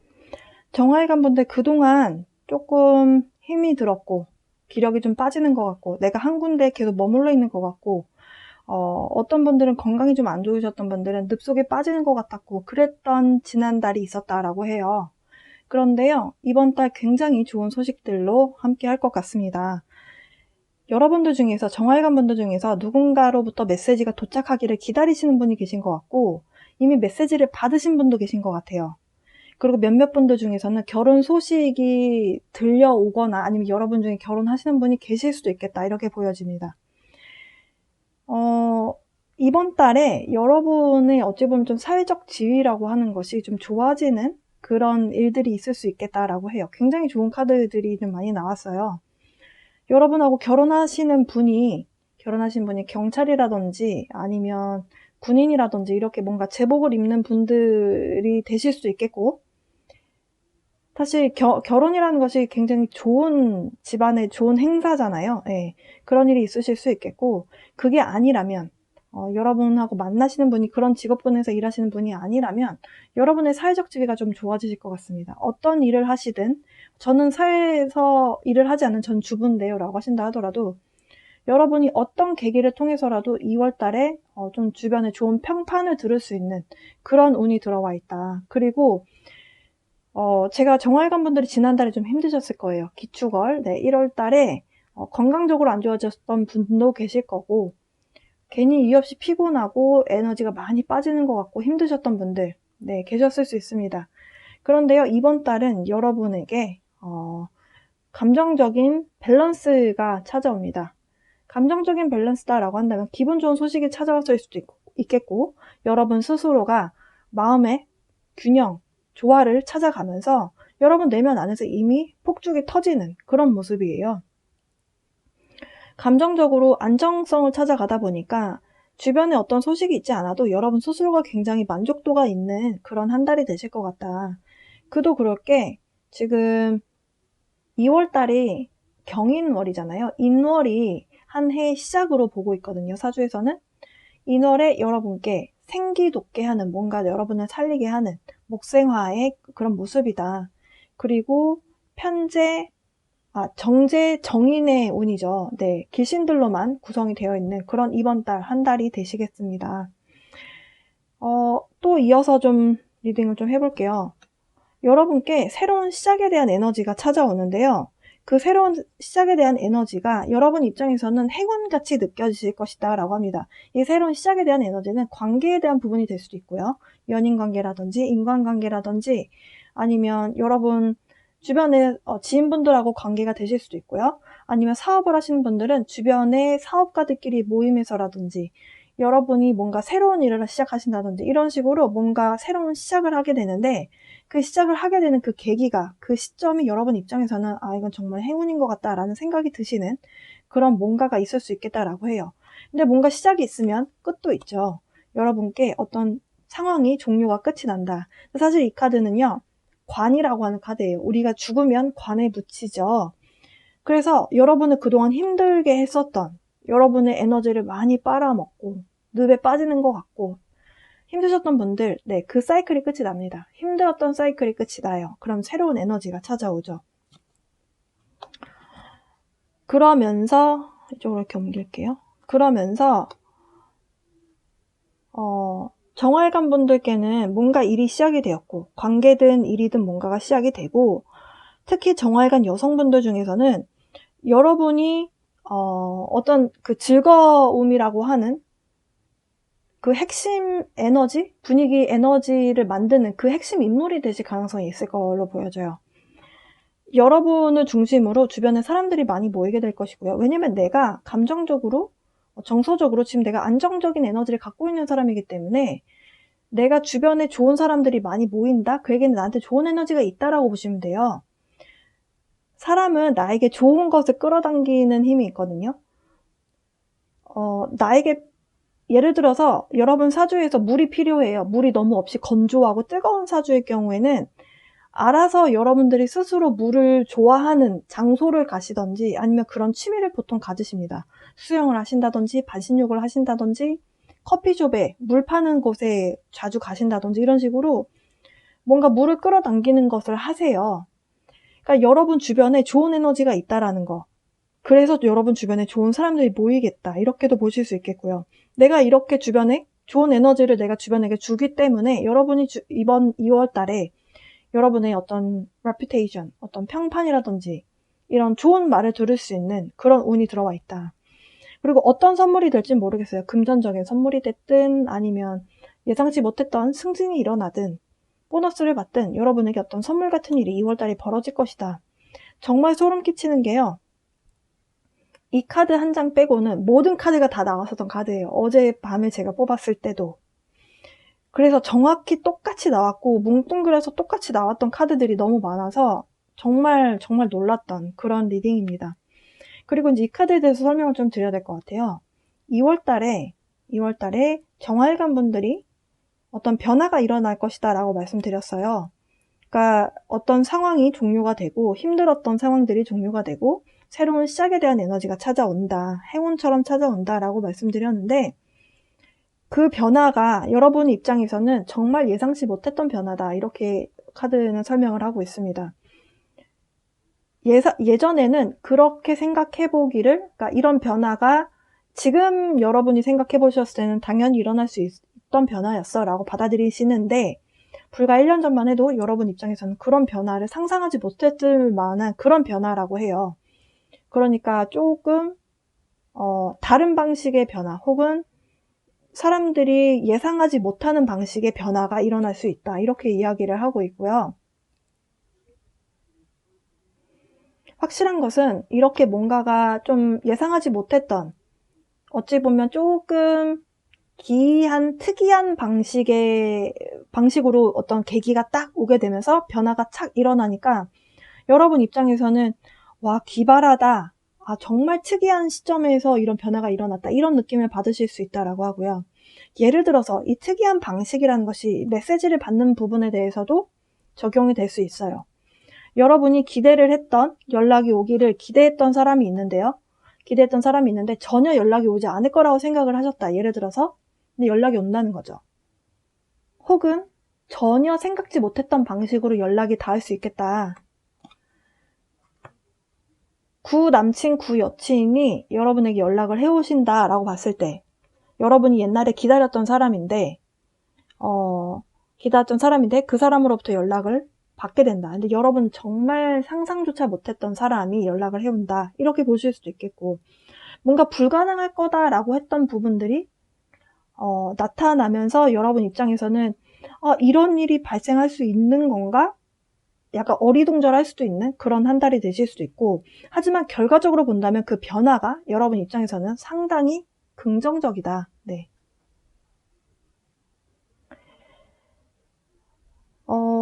정활관 분들 그동안 조금 힘이 들었고 기력이 좀 빠지는 것 같고 내가 한 군데 계속 머물러 있는 것 같고 어떤 분들은 건강이 좀 안 좋으셨던 분들은 늪속에 빠지는 것 같았고 그랬던 지난달이 있었다라고 해요. 그런데요, 이번 달 굉장히 좋은 소식들로 함께 할 것 같습니다. 여러분들 중에서 정활관 분들 중에서 누군가로부터 메시지가 도착하기를 기다리시는 분이 계신 것 같고 이미 메시지를 받으신 분도 계신 것 같아요. 그리고 몇몇 분들 중에서는 결혼 소식이 들려오거나 아니면 여러분 중에 결혼하시는 분이 계실 수도 있겠다 이렇게 보여집니다. 이번 달에 여러분의 어찌 보면 좀 사회적 지위라고 하는 것이 좀 좋아지는 그런 일들이 있을 수 있겠다라고 해요. 굉장히 좋은 카드들이 좀 많이 나왔어요. 여러분하고 결혼하신 분이 경찰이라든지 아니면 군인이라든지 이렇게 뭔가 제복을 입는 분들이 되실 수도 있겠고 사실 결혼이라는 것이 굉장히 좋은 집안의 좋은 행사잖아요. 네, 그런 일이 있으실 수 있겠고 그게 아니라면 여러분하고 만나시는 분이 그런 직업군에서 일하시는 분이 아니라면 여러분의 사회적 지위가 좀 좋아지실 것 같습니다. 어떤 일을 하시든 저는 사회에서 일을 하지 않는 전 주부인데요 라고 하신다 하더라도 여러분이 어떤 계기를 통해서라도 2월 달에 좀 주변에 좋은 평판을 들을 수 있는 그런 운이 들어와 있다. 그리고 제가 정활관 분들이 지난달에 좀 힘드셨을 거예요. 기축월 1월 달에 건강적으로 안 좋아졌던 분도 계실 거고 괜히 이유 없이 피곤하고 에너지가 많이 빠지는 것 같고 힘드셨던 분들 계셨을 수 있습니다. 그런데요, 이번 달은 여러분에게 감정적인 밸런스가 찾아옵니다. 감정적인 밸런스다라고 한다면 기분 좋은 소식이 찾아왔을 수도 있겠고 여러분 스스로가 마음의 균형, 조화를 찾아가면서 여러분 내면 안에서 이미 폭죽이 터지는 그런 모습이에요. 감정적으로 안정성을 찾아가다 보니까 주변에 어떤 소식이 있지 않아도 여러분 스스로가 굉장히 만족도가 있는 그런 한 달이 되실 것 같다. 그도 그럴 게 지금 2월 달이 경인월이잖아요. 인월이 한 해의 시작으로 보고 있거든요. 사주에서는. 인월에 여러분께 생기 돋게 하는, 뭔가 여러분을 살리게 하는 목생화의 그런 모습이다. 그리고 정제, 정인의 운이죠. 네, 귀신들로만 구성이 되어 있는 그런 이번 달, 한 달이 되시겠습니다. 또 이어서 좀 리딩을 좀 해볼게요. 여러분께 새로운 시작에 대한 에너지가 찾아오는데요. 그 새로운 시작에 대한 에너지가 여러분 입장에서는 행운같이 느껴지실 것이다 라고 합니다. 이 새로운 시작에 대한 에너지는 관계에 대한 부분이 될 수도 있고요. 연인관계라든지 인간관계라든지 아니면 여러분 주변에 지인분들하고 관계가 되실 수도 있고요. 아니면 사업을 하시는 분들은 주변의 사업가들끼리 모임에서라든지 여러분이 뭔가 새로운 일을 시작하신다든지 이런 식으로 뭔가 새로운 시작을 하게 되는데 그 시작을 하게 되는 그 계기가, 그 시점이 여러분 입장에서는 이건 정말 행운인 것 같다라는 생각이 드시는 그런 뭔가가 있을 수 있겠다라고 해요. 근데 뭔가 시작이 있으면 끝도 있죠. 여러분께 어떤 상황이 종료가 끝이 난다. 사실 이 카드는요. 관이라고 하는 카드예요. 우리가 죽으면 관에 묻히죠. 그래서 여러분을 그동안 힘들게 했었던 여러분의 에너지를 많이 빨아먹고 늪에 빠지는 것 같고 힘드셨던 분들, 네, 그 사이클이 끝이 납니다. 힘들었던 사이클이 끝이 나요. 그럼 새로운 에너지가 찾아오죠. 그러면서 이쪽으로 이렇게 옮길게요. 그러면서 정활관 분들께는 뭔가 일이 시작이 되었고 관계든 일이든 뭔가가 시작이 되고 특히 정활관 여성분들 중에서는 여러분이 어떤 그 즐거움이라고 하는 그 핵심 에너지, 분위기 에너지를 만드는 그 핵심 인물이 되실 가능성이 있을 걸로 보여져요. 여러분을 중심으로 주변에 사람들이 많이 모이게 될 것이고요. 왜냐면 내가 감정적으로, 정서적으로 지금 내가 안정적인 에너지를 갖고 있는 사람이기 때문에 내가 주변에 좋은 사람들이 많이 모인다? 그에게는 나한테 좋은 에너지가 있다라고 보시면 돼요. 사람은 나에게 좋은 것을 끌어당기는 힘이 있거든요. 나에게 예를 들어서 여러분 사주에서 물이 필요해요. 물이 너무 없이 건조하고 뜨거운 사주일 경우에는 알아서 여러분들이 스스로 물을 좋아하는 장소를 가시던지 아니면 그런 취미를 보통 가지십니다. 수영을 하신다든지 반신욕을 하신다든지 커피숍에 물 파는 곳에 자주 가신다든지 이런 식으로 뭔가 물을 끌어당기는 것을 하세요. 그러니까 여러분 주변에 좋은 에너지가 있다라는 거. 그래서 여러분 주변에 좋은 사람들이 모이겠다. 이렇게도 보실 수 있겠고요. 내가 이렇게 주변에 좋은 에너지를 내가 주변에게 주기 때문에 여러분이 이번 2월 달에 여러분의 어떤 reputation, 어떤 평판이라든지 이런 좋은 말을 들을 수 있는 그런 운이 들어와 있다. 그리고 어떤 선물이 될지 모르겠어요. 금전적인 선물이 됐든 아니면 예상치 못했던 승진이 일어나든 보너스를 받든 여러분에게 어떤 선물 같은 일이 2월 달에 벌어질 것이다. 정말 소름 끼치는 게요. 이 카드 한 장 빼고는 모든 카드가 다 나왔었던 카드예요. 어제 밤에 제가 뽑았을 때도. 그래서 정확히 똑같이 나왔고 뭉뚱그려서 똑같이 나왔던 카드들이 너무 많아서 정말 놀랐던 그런 리딩입니다. 그리고 이제 이 카드에 대해서 설명을 좀 드려야 될 것 같아요. 2월 달에 정활관 분들이 어떤 변화가 일어날 것이다 라고 말씀드렸어요. 그러니까 어떤 상황이 종료가 되고 힘들었던 상황들이 종료가 되고 새로운 시작에 대한 에너지가 찾아온다. 행운처럼 찾아온다 라고 말씀드렸는데 그 변화가 여러분 입장에서는 정말 예상치 못했던 변화다. 이렇게 카드는 설명을 하고 있습니다. 예전에는 그렇게 생각해보기를, 그러니까 이런 변화가 지금 여러분이 생각해보셨을 때는 당연히 일어날 수 있던 변화였어 라고 받아들이시는데 불과 1년 전만 해도 여러분 입장에서는 그런 변화를 상상하지 못했을 만한 그런 변화라고 해요. 그러니까 조금 다른 방식의 변화 혹은 사람들이 예상하지 못하는 방식의 변화가 일어날 수 있다. 이렇게 이야기를 하고 있고요. 확실한 것은 이렇게 뭔가가 좀 예상하지 못했던 어찌 보면 조금 기이한 특이한 방식으로 어떤 계기가 딱 오게 되면서 변화가 착 일어나니까 여러분 입장에서는 와 기발하다 정말 특이한 시점에서 이런 변화가 일어났다. 이런 느낌을 받으실 수 있다라고 하고요. 예를 들어서 이 특이한 방식이라는 것이 메시지를 받는 부분에 대해서도 적용이 될 수 있어요. 여러분이 기대를 했던 연락이 오기를 기대했던 사람이 있는데요. 기대했던 사람이 있는데 전혀 연락이 오지 않을 거라고 생각을 하셨다. 예를 들어서 근데 연락이 온다는 거죠. 혹은 전혀 생각지 못했던 방식으로 연락이 닿을 수 있겠다. 구 남친, 구 여친이 여러분에게 연락을 해오신다라고 봤을 때 여러분이 옛날에 기다렸던 사람인데 그 사람으로부터 연락을 받게 된다. 근데 여러분 정말 상상조차 못했던 사람이 연락을 해온다. 이렇게 보실 수도 있겠고 뭔가 불가능할 거다라고 했던 부분들이 나타나면서 여러분 입장에서는 이런 일이 발생할 수 있는 건가? 약간 어리둥절할 수도 있는 그런 한 달이 되실 수도 있고 하지만 결과적으로 본다면 그 변화가 여러분 입장에서는 상당히 긍정적이다. 네.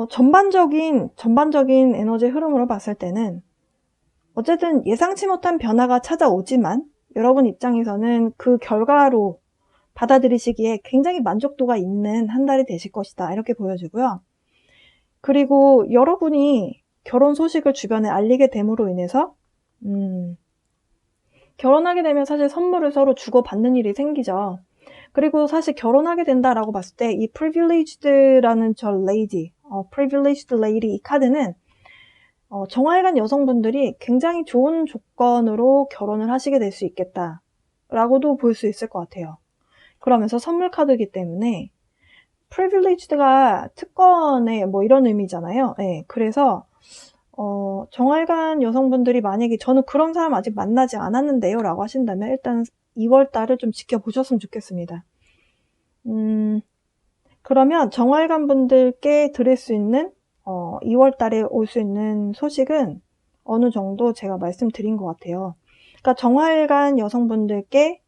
전반적인 에너지 흐름으로 봤을 때는 어쨌든 예상치 못한 변화가 찾아오지만 여러분 입장에서는 그 결과로 받아들이시기에 굉장히 만족도가 있는 한 달이 되실 것이다. 이렇게 보여지고요. 그리고 여러분이 결혼 소식을 주변에 알리게 됨으로 인해서 결혼하게 되면 사실 선물을 서로 주고받는 일이 생기죠. 그리고 사실 결혼하게 된다라고 봤을 때 이 privileged라는 privileged lady 이 카드는 정화일간 여성분들이 굉장히 좋은 조건으로 결혼을 하시게 될 수 있겠다 라고도 볼 수 있을 것 같아요. 그러면서 선물 카드이기 때문에 privileged가 특권의 뭐 이런 의미잖아요. 네, 그래서 정활간 여성분들이 만약에 저는 그런 사람 아직 만나지 않았는데요 라고 하신다면 일단 2월달을 좀 지켜보셨으면 좋겠습니다. 그러면 정활간 분들께 드릴 수 있는 2월달에 올 수 있는 소식은 어느 정도 제가 말씀드린 것 같아요. 그러니까 정활간 여성분들께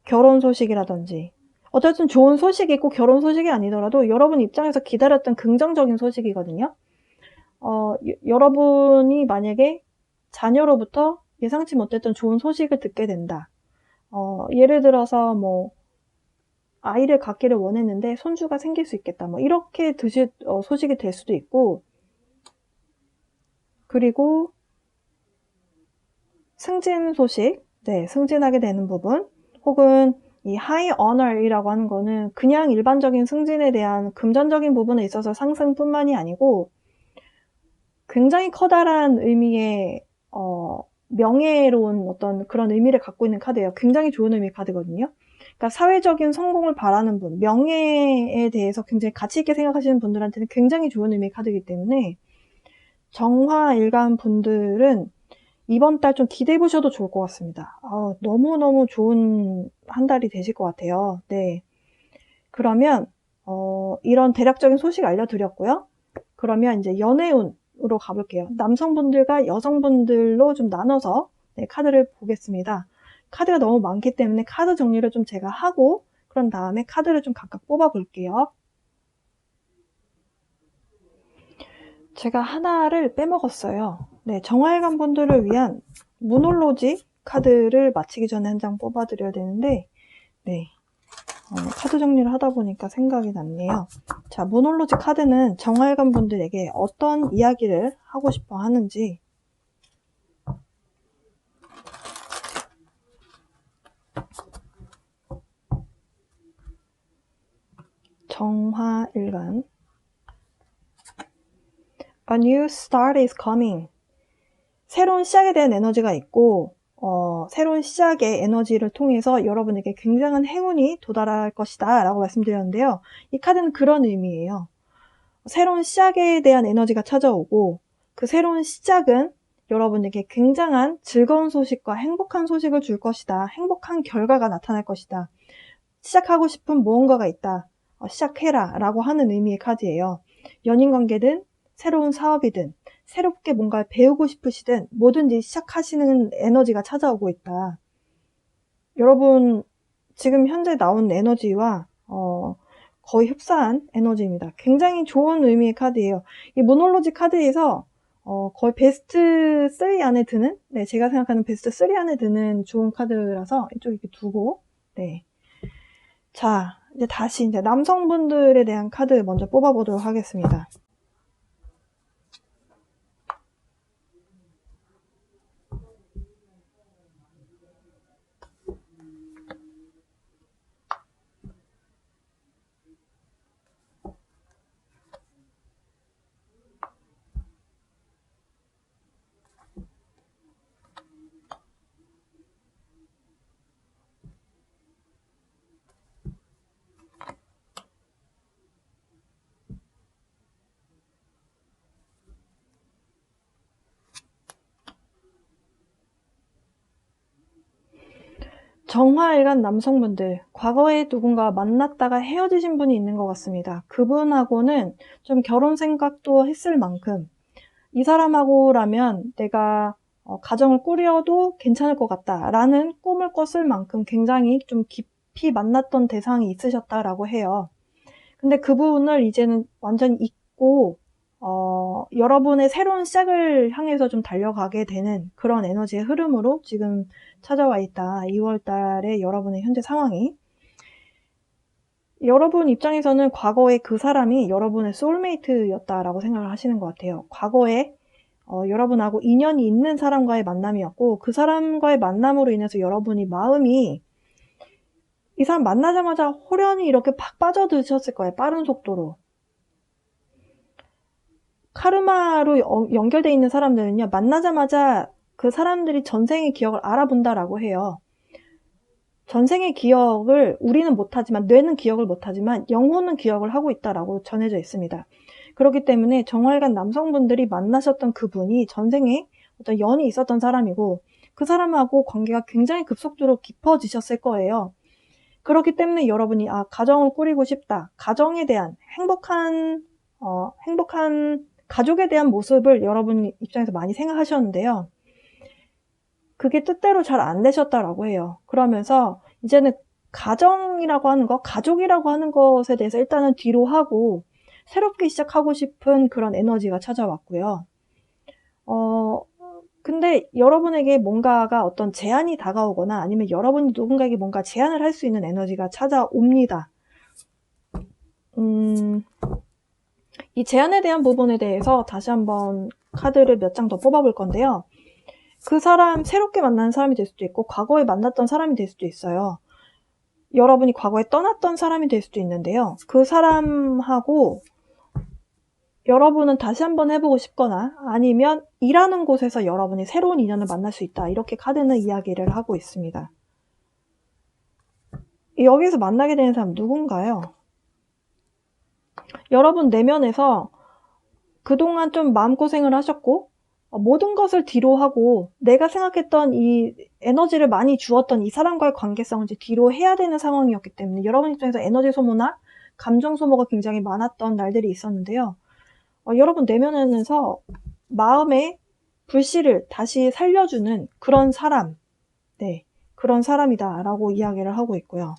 결혼 소식이라든지 어쨌든 좋은 소식이 꼭 결혼 소식이 아니더라도 여러분 입장에서 기다렸던 긍정적인 소식이거든요. 여러분이 만약에 자녀로부터 예상치 못했던 좋은 소식을 듣게 된다. 예를 들어서 뭐 아이를 갖기를 원했는데 손주가 생길 수 있겠다. 뭐 이렇게 소식이 될 수도 있고 그리고 승진 소식, 네, 승진하게 되는 부분 혹은 이 high honor이라고 하는 거는 그냥 일반적인 승진에 대한 금전적인 부분에 있어서 상승뿐만이 아니고 굉장히 커다란 의미의 명예로운 어떤 그런 의미를 갖고 있는 카드예요. 굉장히 좋은 의미의 카드거든요. 그러니까 사회적인 성공을 바라는 분, 명예에 대해서 굉장히 가치 있게 생각하시는 분들한테는 굉장히 좋은 의미의 카드이기 때문에 정화일간 분들은 이번 달 좀 기대해 보셔도 좋을 것 같습니다. 너무너무 좋은 한 달이 되실 것 같아요. 네. 그러면 이런 대략적인 소식 알려드렸고요. 그러면 이제 연애운으로 가볼게요. 남성분들과 여성분들로 좀 나눠서 네, 카드를 보겠습니다. 카드가 너무 많기 때문에 카드 정리를 좀 제가 하고 그런 다음에 카드를 좀 각각 뽑아 볼게요. 제가 하나를 빼먹었어요. 네, 정화일간 분들을 위한 모놀로지 카드를 마치기 전에 한 장 뽑아드려야 되는데 네, 카드 정리를 하다 보니까 생각이 났네요. 자, 모놀로지 카드는 정화일간 분들에게 어떤 이야기를 하고 싶어 하는지 정화일간 A new start is coming. 새로운 시작에 대한 에너지가 있고 새로운 시작의 에너지를 통해서 여러분에게 굉장한 행운이 도달할 것이다 라고 말씀드렸는데요. 이 카드는 그런 의미예요. 새로운 시작에 대한 에너지가 찾아오고 그 새로운 시작은 여러분에게 굉장한 즐거운 소식과 행복한 소식을 줄 것이다. 행복한 결과가 나타날 것이다. 시작하고 싶은 무언가가 있다. 시작해라 라고 하는 의미의 카드예요. 연인관계든 새로운 사업이든 새롭게 뭔가 배우고 싶으시든 뭐든지 시작하시는 에너지가 찾아오고 있다. 여러분 지금 현재 나온 에너지와 거의 흡사한 에너지입니다. 굉장히 좋은 의미의 카드예요. 이 모놀로지 카드에서 거의 베스트 3 안에 드는, 네, 제가 생각하는 베스트 3 안에 드는 좋은 카드라서 이쪽 이렇게 두고, 네. 자, 이제 다시 이제 남성분들에 대한 카드 먼저 뽑아보도록 하겠습니다. 정화일간 남성분들, 과거에 누군가 만났다가 헤어지신 분이 있는 것 같습니다. 그분하고는 좀 결혼 생각도 했을 만큼 이 사람하고라면 내가 가정을 꾸려도 괜찮을 것 같다라는 꿈을 꿨을 만큼 굉장히 좀 깊이 만났던 대상이 있으셨다라고 해요. 근데 그분을 이제는 완전히 잊고 여러분의 새로운 시작을 향해서 좀 달려가게 되는 그런 에너지의 흐름으로 지금 찾아와 있다. 2월 달에 여러분의 현재 상황이. 여러분 입장에서는 과거에 그 사람이 여러분의 소울메이트였다라고 생각을 하시는 것 같아요. 과거에 여러분하고 인연이 있는 사람과의 만남이었고, 그 사람과의 만남으로 인해서 여러분이 마음이 이 사람 만나자마자 호련히 이렇게 팍 빠져드셨을 거예요. 빠른 속도로. 카르마로 연결되어 있는 사람들은요, 만나자마자 그 사람들이 전생의 기억을 알아본다라고 해요. 전생의 기억을 우리는 못하지만, 뇌는 기억을 못하지만 영혼은 기억을 하고 있다라고 전해져 있습니다. 그렇기 때문에 정화일간 남성분들이 만나셨던 그분이 전생에 어떤 연이 있었던 사람이고, 그 사람하고 관계가 굉장히 급속도로 깊어지셨을 거예요. 그렇기 때문에 여러분이 가정을 꾸리고 싶다, 가정에 대한 행복한 가족에 대한 모습을 여러분 입장에서 많이 생각하셨는데요. 그게 뜻대로 잘 안 되셨다라고 해요. 그러면서 이제는 가정이라고 하는 것, 가족이라고 하는 것에 대해서 일단은 뒤로 하고 새롭게 시작하고 싶은 그런 에너지가 찾아왔고요. 근데 여러분에게 뭔가가 어떤 제안이 다가오거나 아니면 여러분이 누군가에게 뭔가 제안을 할 수 있는 에너지가 찾아옵니다. 이 제안에 대한 부분에 대해서 다시 한번 카드를 몇 장 더 뽑아볼 건데요. 그 사람, 새롭게 만나는 사람이 될 수도 있고 과거에 만났던 사람이 될 수도 있어요. 여러분이 과거에 떠났던 사람이 될 수도 있는데요. 그 사람하고 여러분은 다시 한번 해보고 싶거나 아니면 일하는 곳에서 여러분이 새로운 인연을 만날 수 있다. 이렇게 카드는 이야기를 하고 있습니다. 여기서 만나게 되는 사람 누군가요? 여러분 내면에서 그동안 좀 마음고생을 하셨고 모든 것을 뒤로 하고 내가 생각했던 이 에너지를 많이 주었던 이 사람과의 관계성을 이제 뒤로 해야 되는 상황이었기 때문에 여러분 입장에서 에너지 소모나 감정 소모가 굉장히 많았던 날들이 있었는데요. 여러분 내면에서 마음의 불씨를 다시 살려주는 그런 사람, 네, 그런 사람이다 라고 이야기를 하고 있고요.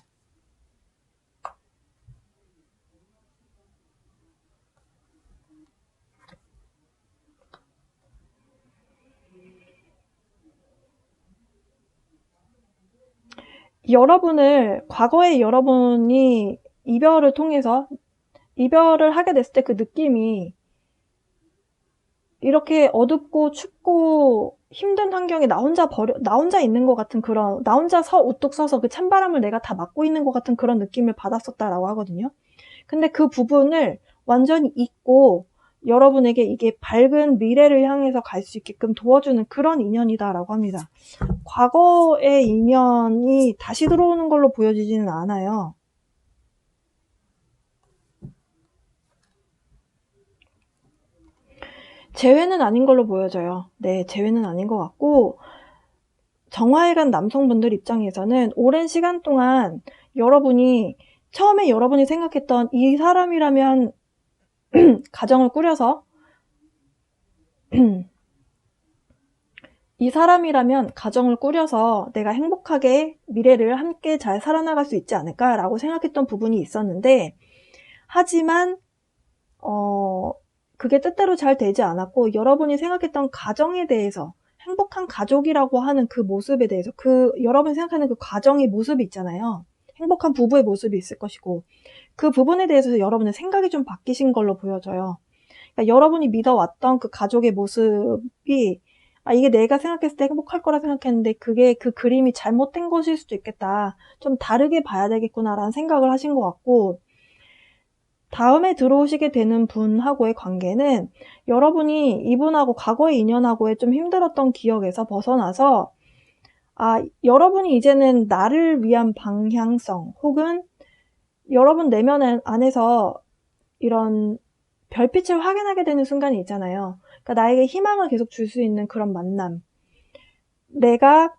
과거에 여러분이 이별을 통해서 이별을 하게 됐을 때 그 느낌이 이렇게 어둡고 춥고 힘든 환경에 나 혼자 있는 것 같은 그런, 나 혼자 우뚝 서서 그 찬바람을 내가 다 막고 있는 것 같은 그런 느낌을 받았었다라고 하거든요. 근데 그 부분을 완전히 잊고 여러분에게 이게 밝은 미래를 향해서 갈 수 있게끔 도와주는 그런 인연이다라고 합니다. 과거의 인연이 다시 들어오는 걸로 보여지지는 않아요. 재회는 아닌 걸로 보여져요. 네, 재회는 아닌 것 같고 정화일간 남성분들 입장에서는 오랜 시간 동안 처음에 여러분이 생각했던 이 사람이라면 가정을 꾸려서 이 사람이라면 가정을 꾸려서 내가 행복하게 미래를 함께 잘 살아나갈 수 있지 않을까라고 생각했던 부분이 있었는데 하지만 그게 뜻대로 잘 되지 않았고 여러분이 생각했던 가정에 대해서 행복한 가족이라고 하는 그 모습에 대해서 여러분이 생각하는 그 가정의 모습이 있잖아요. 행복한 부부의 모습이 있을 것이고 그 부분에 대해서 여러분의 생각이 좀 바뀌신 걸로 보여져요. 그러니까 여러분이 믿어왔던 그 가족의 모습이 이게 내가 생각했을 때 행복할 거라 생각했는데 그게 그 그림이 잘못된 것일 수도 있겠다. 좀 다르게 봐야 되겠구나라는 생각을 하신 것 같고 다음에 들어오시게 되는 분하고의 관계는 여러분이 이분하고 과거의 인연하고의 좀 힘들었던 기억에서 벗어나서 여러분이 이제는 나를 위한 방향성 혹은 여러분 내면 안에서 이런 별빛을 확인하게 되는 순간이 있잖아요. 그러니까 나에게 희망을 계속 줄 수 있는 그런 만남. 내가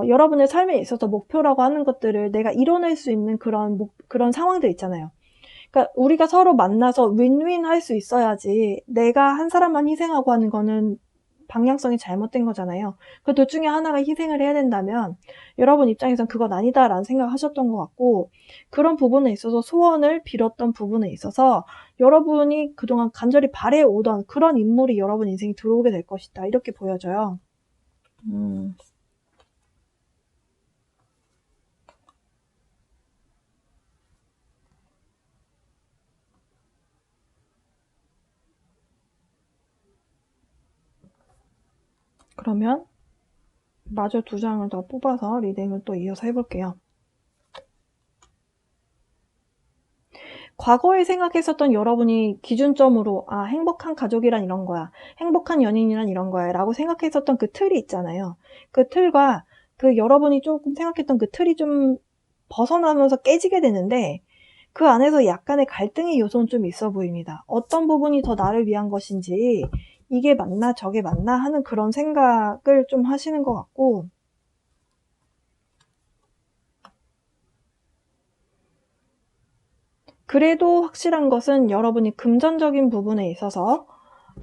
여러분의 삶에 있어서 목표라고 하는 것들을 내가 이뤄낼 수 있는 그런 상황들 있잖아요. 그러니까 우리가 서로 만나서 윈윈 할 수 있어야지 내가 한 사람만 희생하고 하는 거는 방향성이 잘못된 거잖아요. 그 둘 중에 하나가 희생을 해야 된다면 여러분 입장에선 그건 아니다라는 생각을 하셨던 것 같고 그런 부분에 있어서 소원을 빌었던 부분에 있어서 여러분이 그동안 간절히 바래오던 그런 인물이 여러분 인생에 들어오게 될 것이다. 이렇게 보여져요. 그러면 마저 2장을 더 뽑아서 리딩을 또 이어서 해볼게요. 과거에 생각했었던 여러분이 기준점으로 행복한 가족이란 이런 거야. 행복한 연인이란 이런 거야. 라고 생각했었던 그 틀이 있잖아요. 그 틀과 여러분이 조금 생각했던 그 틀이 좀 벗어나면서 깨지게 되는데 그 안에서 약간의 갈등의 요소는 좀 있어 보입니다. 어떤 부분이 더 나를 위한 것인지 이게 맞나 저게 맞나 하는 그런 생각을 좀 하시는 것 같고 그래도 확실한 것은 여러분이 금전적인 부분에 있어서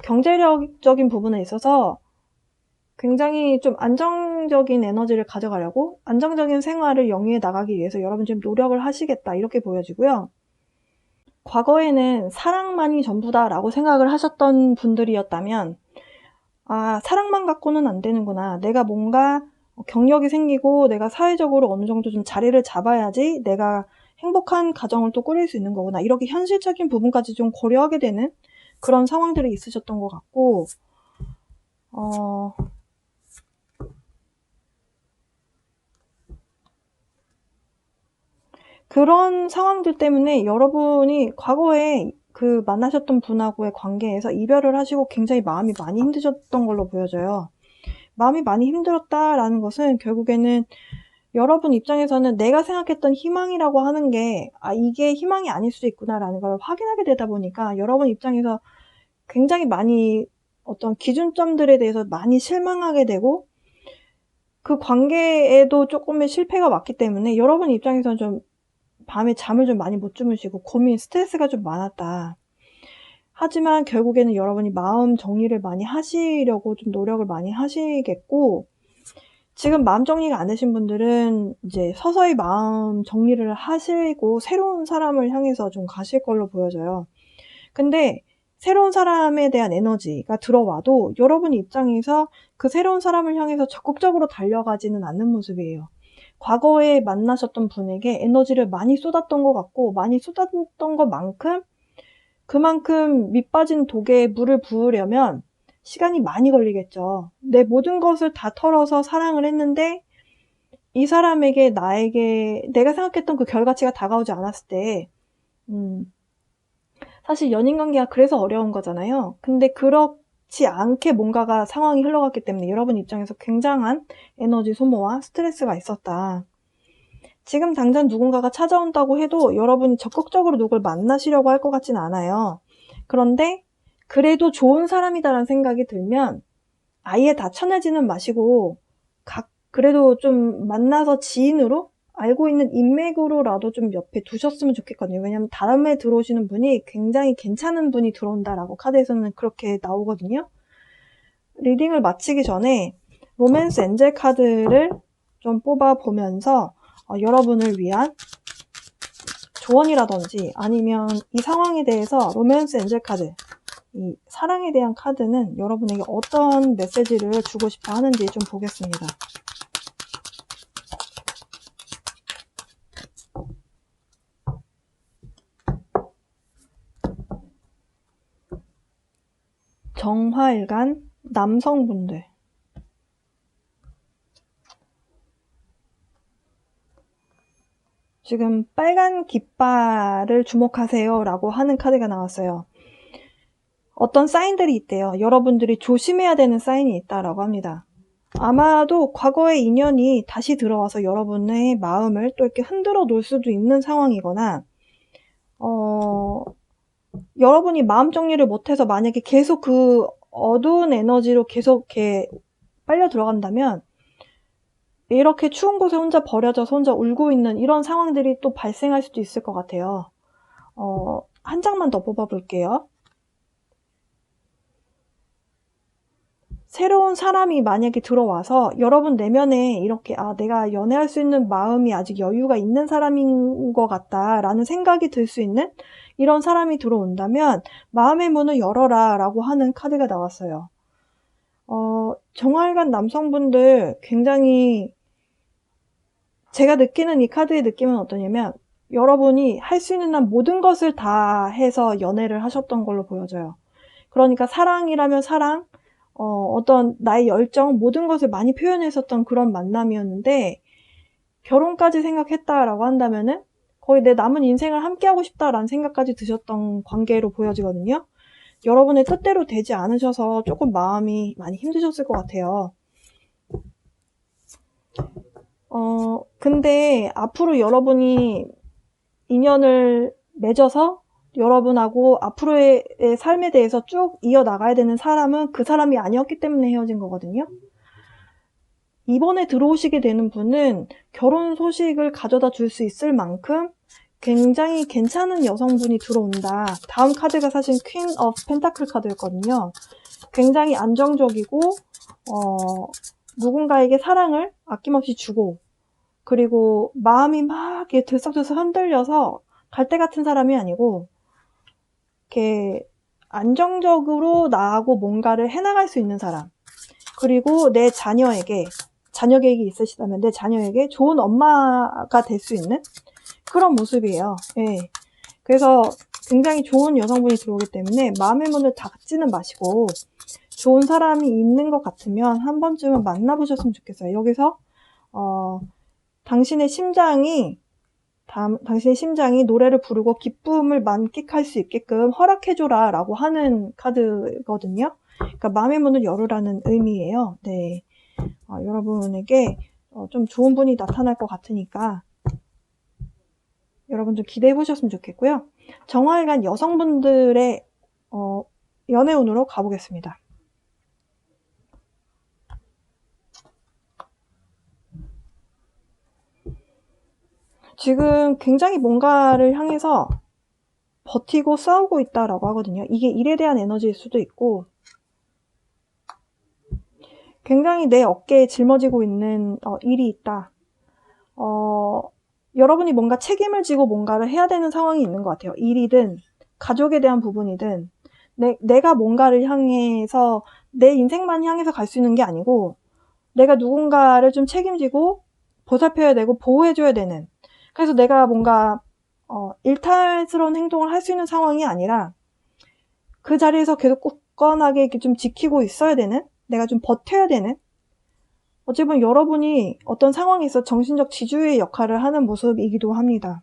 경제력적인 부분에 있어서 굉장히 좀 안정적인 에너지를 가져가려고 안정적인 생활을 영위해 나가기 위해서 여러분 좀 노력을 하시겠다 이렇게 보여지고요. 과거에는 사랑만이 전부다 라고 생각을 하셨던 분들이었다면 사랑만 갖고는 안 되는구나. 내가 뭔가 경력이 생기고 내가 사회적으로 어느 정도 좀 자리를 잡아야지 내가 행복한 가정을 또 꾸릴 수 있는 거구나. 이렇게 현실적인 부분까지 좀 고려하게 되는 그런 상황들이 있으셨던 것 같고 그런 상황들 때문에 여러분이 과거에 만나셨던 분하고의 관계에서 이별을 하시고 굉장히 마음이 많이 힘드셨던 걸로 보여져요. 마음이 많이 힘들었다라는 것은 결국에는 여러분 입장에서는 내가 생각했던 희망이라고 하는 게 이게 희망이 아닐 수도 있구나라는 걸 확인하게 되다 보니까 여러분 입장에서 굉장히 많이 어떤 기준점들에 대해서 많이 실망하게 되고 그 관계에도 조금의 실패가 왔기 때문에 여러분 입장에서는 좀 밤에 잠을 좀 많이 못 주무시고 고민, 스트레스가 좀 많았다. 하지만 결국에는 여러분이 마음 정리를 많이 하시려고 좀 노력을 많이 하시겠고 지금 마음 정리가 안 되신 분들은 이제 서서히 마음 정리를 하시고 새로운 사람을 향해서 좀 가실 걸로 보여져요. 근데 새로운 사람에 대한 에너지가 들어와도 여러분 입장에서 그 새로운 사람을 향해서 적극적으로 달려가지는 않는 모습이에요. 과거에 만나셨던 분에게 에너지를 많이 쏟았던 것 같고 많이 쏟았던 것만큼 그만큼 밑빠진 독에 물을 부으려면 시간이 많이 걸리겠죠. 내 모든 것을 다 털어서 사랑을 했는데 이 사람에게 내가 생각했던 그 결과치가 다가오지 않았을 때 사실 연인관계가 그래서 어려운 거잖아요. 근데 그렇지 않게 뭔가가 상황이 흘러갔기 때문에 여러분 입장에서 굉장한 에너지 소모와 스트레스가 있었다. 지금 당장 누군가가 찾아온다고 해도 여러분이 적극적으로 누굴 만나시려고 할 것 같진 않아요. 그런데 그래도 좋은 사람이다라는 생각이 들면 아예 다 쳐내지는 마시고 그래도 좀 만나서 지인으로 알고 있는 인맥으로라도 좀 옆에 두셨으면 좋겠거든요. 왜냐면 다음에 들어오시는 분이 굉장히 괜찮은 분이 들어온다라고 카드에서는 그렇게 나오거든요. 리딩을 마치기 전에 로맨스 엔젤 카드를 좀 뽑아보면서 여러분을 위한 조언이라든지 아니면 이 상황에 대해서 로맨스 엔젤 카드 이 사랑에 대한 카드는 여러분에게 어떤 메시지를 주고 싶어 하는지 좀 보겠습니다. 정화일간 남성분들. 지금 빨간 깃발을 주목하세요 라고 하는 카드가 나왔어요. 어떤 사인들이 있대요. 여러분들이 조심해야 되는 사인이 있다라고 합니다. 아마도 과거의 인연이 다시 들어와서 여러분의 마음을 또 이렇게 흔들어 놓을 수도 있는 상황이거나, 여러분이 마음 정리를 못해서 만약에 계속 그 어두운 에너지로 계속 이렇게 빨려 들어간다면, 이렇게 추운 곳에 혼자 버려져서 혼자 울고 있는 이런 상황들이 또 발생할 수도 있을 것 같아요. 한 장만 더 뽑아볼게요. 새로운 사람이 만약에 들어와서 여러분 내면에 이렇게 내가 연애할 수 있는 마음이 아직 여유가 있는 사람인 것 같다 라는 생각이 들 수 있는 이런 사람이 들어온다면 마음의 문을 열어라 라고 하는 카드가 나왔어요. 정화일간 남성분들 굉장히 제가 느끼는 이 카드의 느낌은 어떠냐면 여러분이 할 수 있는 한 모든 것을 다 해서 연애를 하셨던 걸로 보여져요. 그러니까 사랑이라면 사랑, 어떤 나의 열정, 모든 것을 많이 표현했었던 그런 만남이었는데 결혼까지 생각했다라고 한다면은 거의 내 남은 인생을 함께하고 싶다라는 생각까지 드셨던 관계로 보여지거든요. 여러분의 뜻대로 되지 않으셔서 조금 마음이 많이 힘드셨을 것 같아요. 근데 앞으로 여러분이 인연을 맺어서 여러분하고 앞으로의 삶에 대해서 쭉 이어나가야 되는 사람은 그 사람이 아니었기 때문에 헤어진 거거든요. 이번에 들어오시게 되는 분은 결혼 소식을 가져다 줄 수 있을 만큼 굉장히 괜찮은 여성분이 들어온다. 다음 카드가 사실 퀸 오브 펜타클 카드였거든요. 굉장히 안정적이고 누군가에게 사랑을 아낌없이 주고 그리고 마음이 막 들썩들썩 흔들려서 갈대 같은 사람이 아니고 이렇게 안정적으로 나하고 뭔가를 해나갈 수 있는 사람, 그리고 내 자녀에게 자녀 계획이 있으시다면 내 자녀에게 좋은 엄마가 될 수 있는 그런 모습이에요. 예. 그래서 굉장히 좋은 여성분이 들어오기 때문에 마음의 문을 닫지는 마시고 좋은 사람이 있는 것 같으면 한 번쯤은 만나보셨으면 좋겠어요. 여기서 당신의 심장이 노래를 부르고 기쁨을 만끽할 수 있게끔 허락해줘라 라고 하는 카드거든요. 그러니까 마음의 문을 열으라는 의미예요. 네. 여러분에게 좀 좋은 분이 나타날 것 같으니까 여러분 좀 기대해 보셨으면 좋겠고요. 정화일간 여성분들의 연애운으로 가보겠습니다. 지금 굉장히 뭔가를 향해서 버티고 싸우고 있다라고 하거든요. 이게 일에 대한 에너지일 수도 있고 굉장히 내 어깨에 짊어지고 있는 일이 있다. 여러분이 뭔가 책임을 지고 뭔가를 해야 되는 상황이 있는 것 같아요. 일이든 가족에 대한 부분이든 내가 뭔가를 향해서 내 인생만 향해서 갈 수 있는 게 아니고 내가 누군가를 좀 책임지고 보살펴야 되고 보호해줘야 되는, 그래서 내가 뭔가 일탈스러운 행동을 할 수 있는 상황이 아니라 그 자리에서 계속 굳건하게 이렇게 좀 지키고 있어야 되는, 내가 좀 버텨야 되는, 어찌 보면 여러분이 어떤 상황에서 정신적 지주의 역할을 하는 모습이기도 합니다.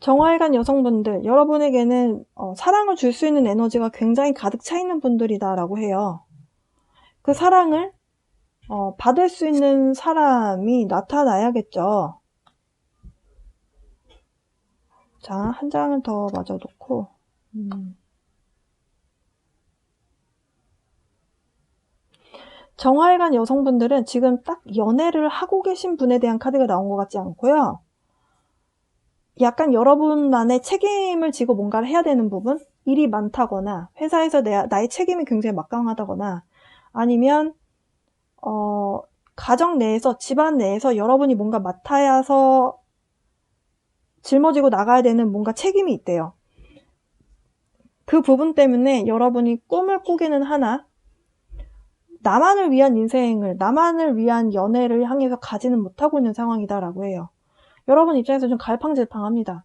정화일간 여성분들, 여러분에게는 사랑을 줄 수 있는 에너지가 굉장히 가득 차 있는 분들이다라고 해요. 그 사랑을 받을 수 있는 사람이 나타나야겠죠. 자, 한 장을 더 마저 놓고 정화일간 여성분들은 지금 딱 연애를 하고 계신 분에 대한 카드가 나온 것 같지 않고요. 약간 여러분만의 책임을 지고 뭔가를 해야 되는 부분, 일이 많다거나 회사에서 나의 책임이 굉장히 막강하다거나 아니면 가정 내에서, 집안 내에서 여러분이 뭔가 맡아야서 짊어지고 나가야 되는 뭔가 책임이 있대요. 그 부분 때문에 여러분이 꿈을 꾸기는 하나 나만을 위한 인생을, 나만을 위한 연애를 향해서 가지는 못하고 있는 상황이다라고 해요. 여러분 입장에서 좀 갈팡질팡합니다.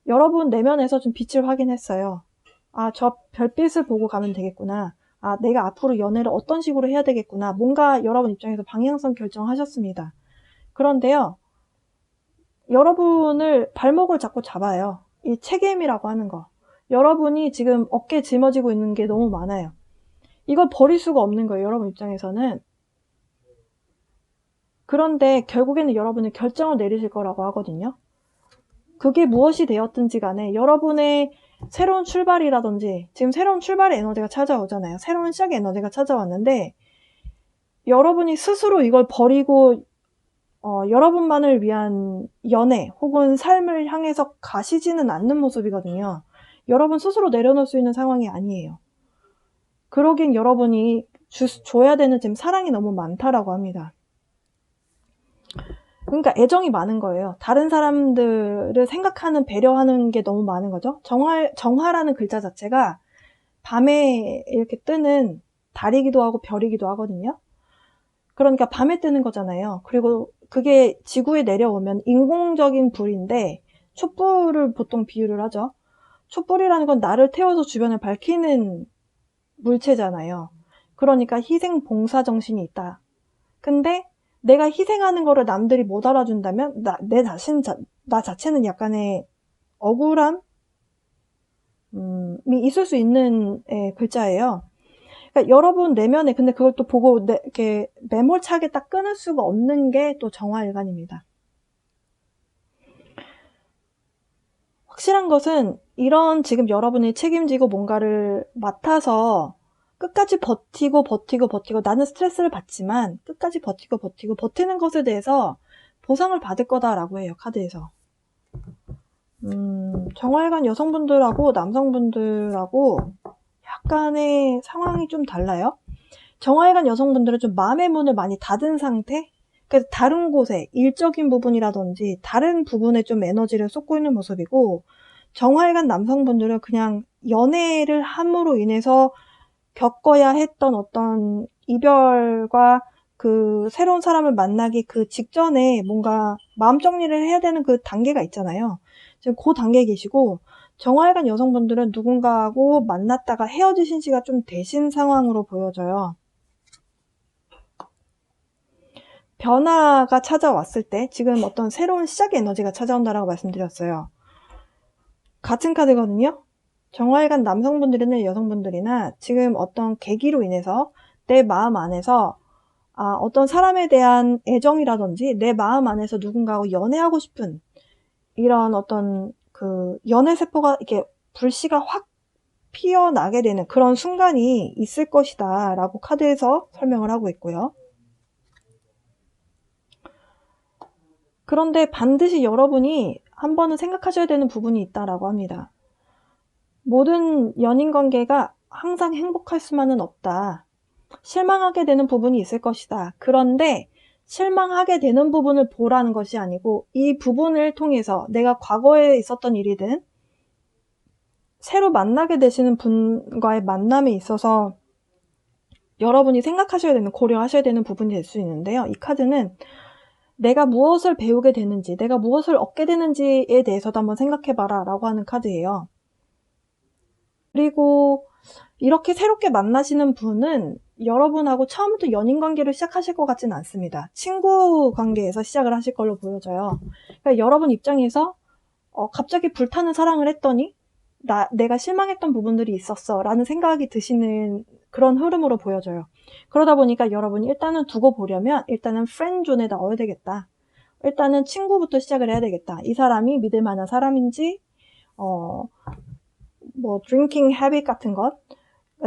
여러분 내면에서 좀 빛을 확인했어요. 아, 저 별빛을 보고 가면 되겠구나. 아, 내가 앞으로 연애를 어떤 식으로 해야 되겠구나. 뭔가 여러분 입장에서 방향성 결정하셨습니다. 그런데요, 여러분을 발목을 자꾸 잡아요. 이 책임이라고 하는 거. 여러분이 지금 어깨에 짊어지고 있는 게 너무 많아요. 이걸 버릴 수가 없는 거예요, 여러분 입장에서는. 그런데 결국에는 여러분이 결정을 내리실 거라고 하거든요. 그게 무엇이 되었든지 간에 여러분의 새로운 출발이라든지, 지금 새로운 출발의 에너지가 찾아오잖아요. 새로운 시작의 에너지가 찾아왔는데 여러분이 스스로 이걸 버리고 여러분만을 위한 연애 혹은 삶을 향해서 가시지는 않는 모습이거든요. 여러분 스스로 내려놓을 수 있는 상황이 아니에요. 그러긴 여러분이 줘야 되는 지금 사랑이 너무 많다라고 합니다. 그러니까 애정이 많은 거예요. 다른 사람들을 생각하는, 배려하는 게 너무 많은 거죠. 정화라는 글자 자체가 밤에 이렇게 뜨는 달이기도 하고 별이기도 하거든요. 그러니까 밤에 뜨는 거잖아요. 그리고 그게 지구에 내려오면 인공적인 불인데 촛불을 보통 비유를 하죠. 촛불이라는 건 나를 태워서 주변을 밝히는 물체잖아요. 그러니까 희생 봉사 정신이 있다. 근데 내가 희생하는 거를 남들이 못 알아준다면 나 자체는 약간의 억울함이 있을 수 있는 글자예요. 그러니까 여러분 내면에 근데 그걸 또 보고 이렇게 매몰차게 딱 끊을 수가 없는 게 또 정화일관입니다. 확실한 것은 이런 지금 여러분이 책임지고 뭔가를 맡아서 끝까지 버티고 나는 스트레스를 받지만 끝까지 버티는 것에 대해서 보상을 받을 거다라고 해요. 카드에서. 정화일관 여성분들하고 남성분들하고 약간의 상황이 좀 달라요. 정화일관 여성분들은 좀 마음의 문을 많이 닫은 상태? 그래서 다른 곳에 일적인 부분이라든지 다른 부분에 좀 에너지를 쏟고 있는 모습이고, 정화일관 남성분들은 그냥 연애를 함으로 인해서 겪어야 했던 어떤 이별과 그 새로운 사람을 만나기 그 직전에 뭔가 마음 정리를 해야 되는 그 단계가 있잖아요. 지금 그 단계에 계시고, 정화일관 여성분들은 누군가하고 만났다가 헤어지신 지가 좀 되신 상황으로 보여져요. 변화가 찾아왔을 때 지금 어떤 새로운 시작의 에너지가 찾아온다라고 말씀드렸어요. 같은 카드거든요. 정화일관 남성분들이나 여성분들이나 지금 어떤 계기로 인해서 내 마음 안에서 어떤 사람에 대한 애정이라든지 내 마음 안에서 누군가하고 연애하고 싶은 이런 어떤 그 연애 세포가 이렇게 불씨가 확 피어나게 되는 그런 순간이 있을 것이다 라고 카드에서 설명을 하고 있고요. 그런데 반드시 여러분이 한 번은 생각하셔야 되는 부분이 있다라고 합니다. 모든 연인 관계가 항상 행복할 수만은 없다. 실망하게 되는 부분이 있을 것이다. 그런데 실망하게 되는 부분을 보라는 것이 아니고 이 부분을 통해서 내가 과거에 있었던 일이든 새로 만나게 되시는 분과의 만남에 있어서 여러분이 생각하셔야 되는, 고려하셔야 되는 부분이 될 수 있는데요. 이 카드는 내가 무엇을 배우게 되는지, 내가 무엇을 얻게 되는지에 대해서도 한번 생각해봐라 라고 하는 카드예요. 그리고 이렇게 새롭게 만나시는 분은 여러분하고 처음부터 연인 관계를 시작하실 것 같지는 않습니다. 친구 관계에서 시작을 하실 걸로 보여져요. 그러니까 여러분 입장에서 갑자기 불타는 사랑을 했더니 내가 실망했던 부분들이 있었어 라는 생각이 드시는 그런 흐름으로 보여져요. 그러다 보니까 여러분이 일단은 두고 보려면 일단은 프렌드존에 넣어야 되겠다. 일단은 친구부터 시작을 해야 되겠다. 이 사람이 믿을 만한 사람인지 뭐 드링킹 헤빗 같은 것,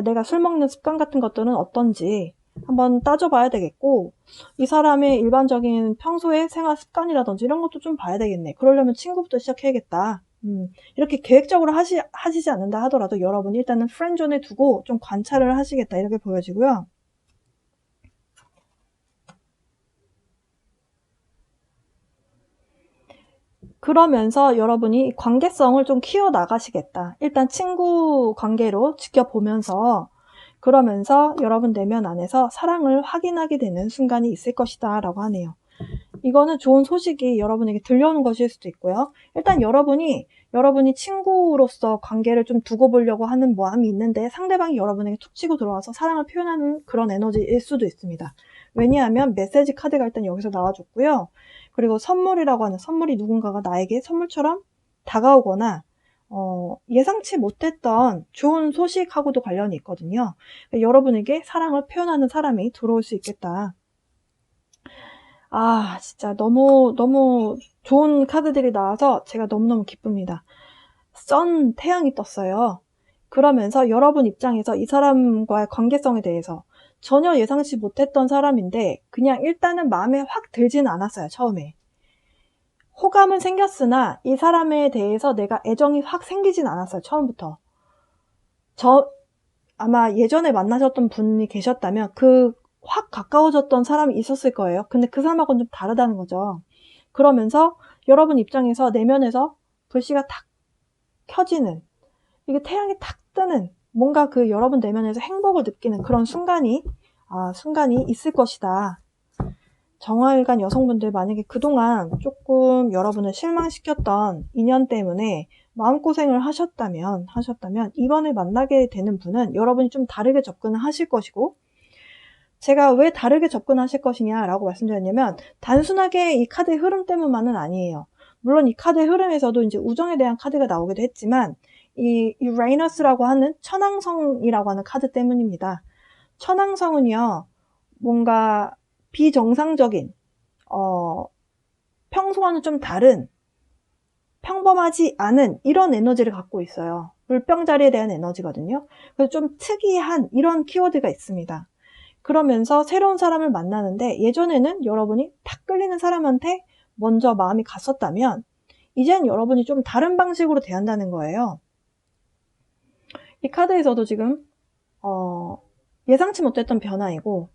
내가 술 먹는 습관 같은 것들은 어떤지 한번 따져봐야 되겠고, 이 사람의 일반적인 평소의 생활 습관이라든지 이런 것도 좀 봐야 되겠네. 그러려면 친구부터 시작해야겠다. 이렇게 계획적으로 하시지 않는다 하더라도 여러분이 일단은 프렌드존에 두고 좀 관찰을 하시겠다 이렇게 보여지고요. 그러면서 여러분이 관계성을 좀 키워나가시겠다. 일단 친구 관계로 지켜보면서 그러면서 여러분 내면 안에서 사랑을 확인하게 되는 순간이 있을 것이다 라고 하네요. 이거는 좋은 소식이 여러분에게 들려오는 것일 수도 있고요. 일단 여러분이 친구로서 관계를 좀 두고 보려고 하는 마음이 있는데 상대방이 여러분에게 툭 치고 들어와서 사랑을 표현하는 그런 에너지일 수도 있습니다. 왜냐하면 메시지 카드가 일단 여기서 나와줬고요. 그리고 선물이라고 하는 선물이 누군가가 나에게 선물처럼 다가오거나 예상치 못했던 좋은 소식하고도 관련이 있거든요. 여러분에게 사랑을 표현하는 사람이 들어올 수 있겠다. 아, 진짜 너무 좋은 카드들이 나와서 제가 너무너무 기쁩니다. 태양이 떴어요. 그러면서 여러분 입장에서 이 사람과의 관계성에 대해서 전혀 예상치 못했던 사람인데 그냥 일단은 마음에 확 들지는 않았어요, 처음에. 호감은 생겼으나 이 사람에 대해서 내가 애정이 확 생기진 않았어요, 처음부터. 아마 예전에 만나셨던 분이 계셨다면 확 가까워졌던 사람이 있었을 거예요. 근데 그 사람하고는 좀 다르다는 거죠. 그러면서 여러분 입장에서 내면에서 불씨가 탁 켜지는, 이게 태양이 탁 뜨는, 뭔가 여러분 내면에서 행복을 느끼는 그런 순간이 있을 것이다. 정화일간 여성분들 만약에 그동안 조금 여러분을 실망시켰던 인연 때문에 마음고생을 하셨다면 이번에 만나게 되는 분은 여러분이 좀 다르게 접근을 하실 것이고, 제가 왜 다르게 접근하실 것이냐라고 말씀드렸냐면 단순하게 이 카드의 흐름 때문만은 아니에요. 물론 이 카드의 흐름에서도 이제 우정에 대한 카드가 나오기도 했지만 이 유레이너스라고 하는 천왕성이라고 하는 카드 때문입니다. 천왕성은요, 뭔가 비정상적인 평소와는 좀 다른 평범하지 않은 이런 에너지를 갖고 있어요. 물병자리에 대한 에너지거든요. 그래서 좀 특이한 이런 키워드가 있습니다. 그러면서 새로운 사람을 만나는데 예전에는 여러분이 탁 끌리는 사람한테 먼저 마음이 갔었다면 이젠 여러분이 좀 다른 방식으로 대한다는 거예요. 이 카드에서도 지금 예상치 못했던 변화이고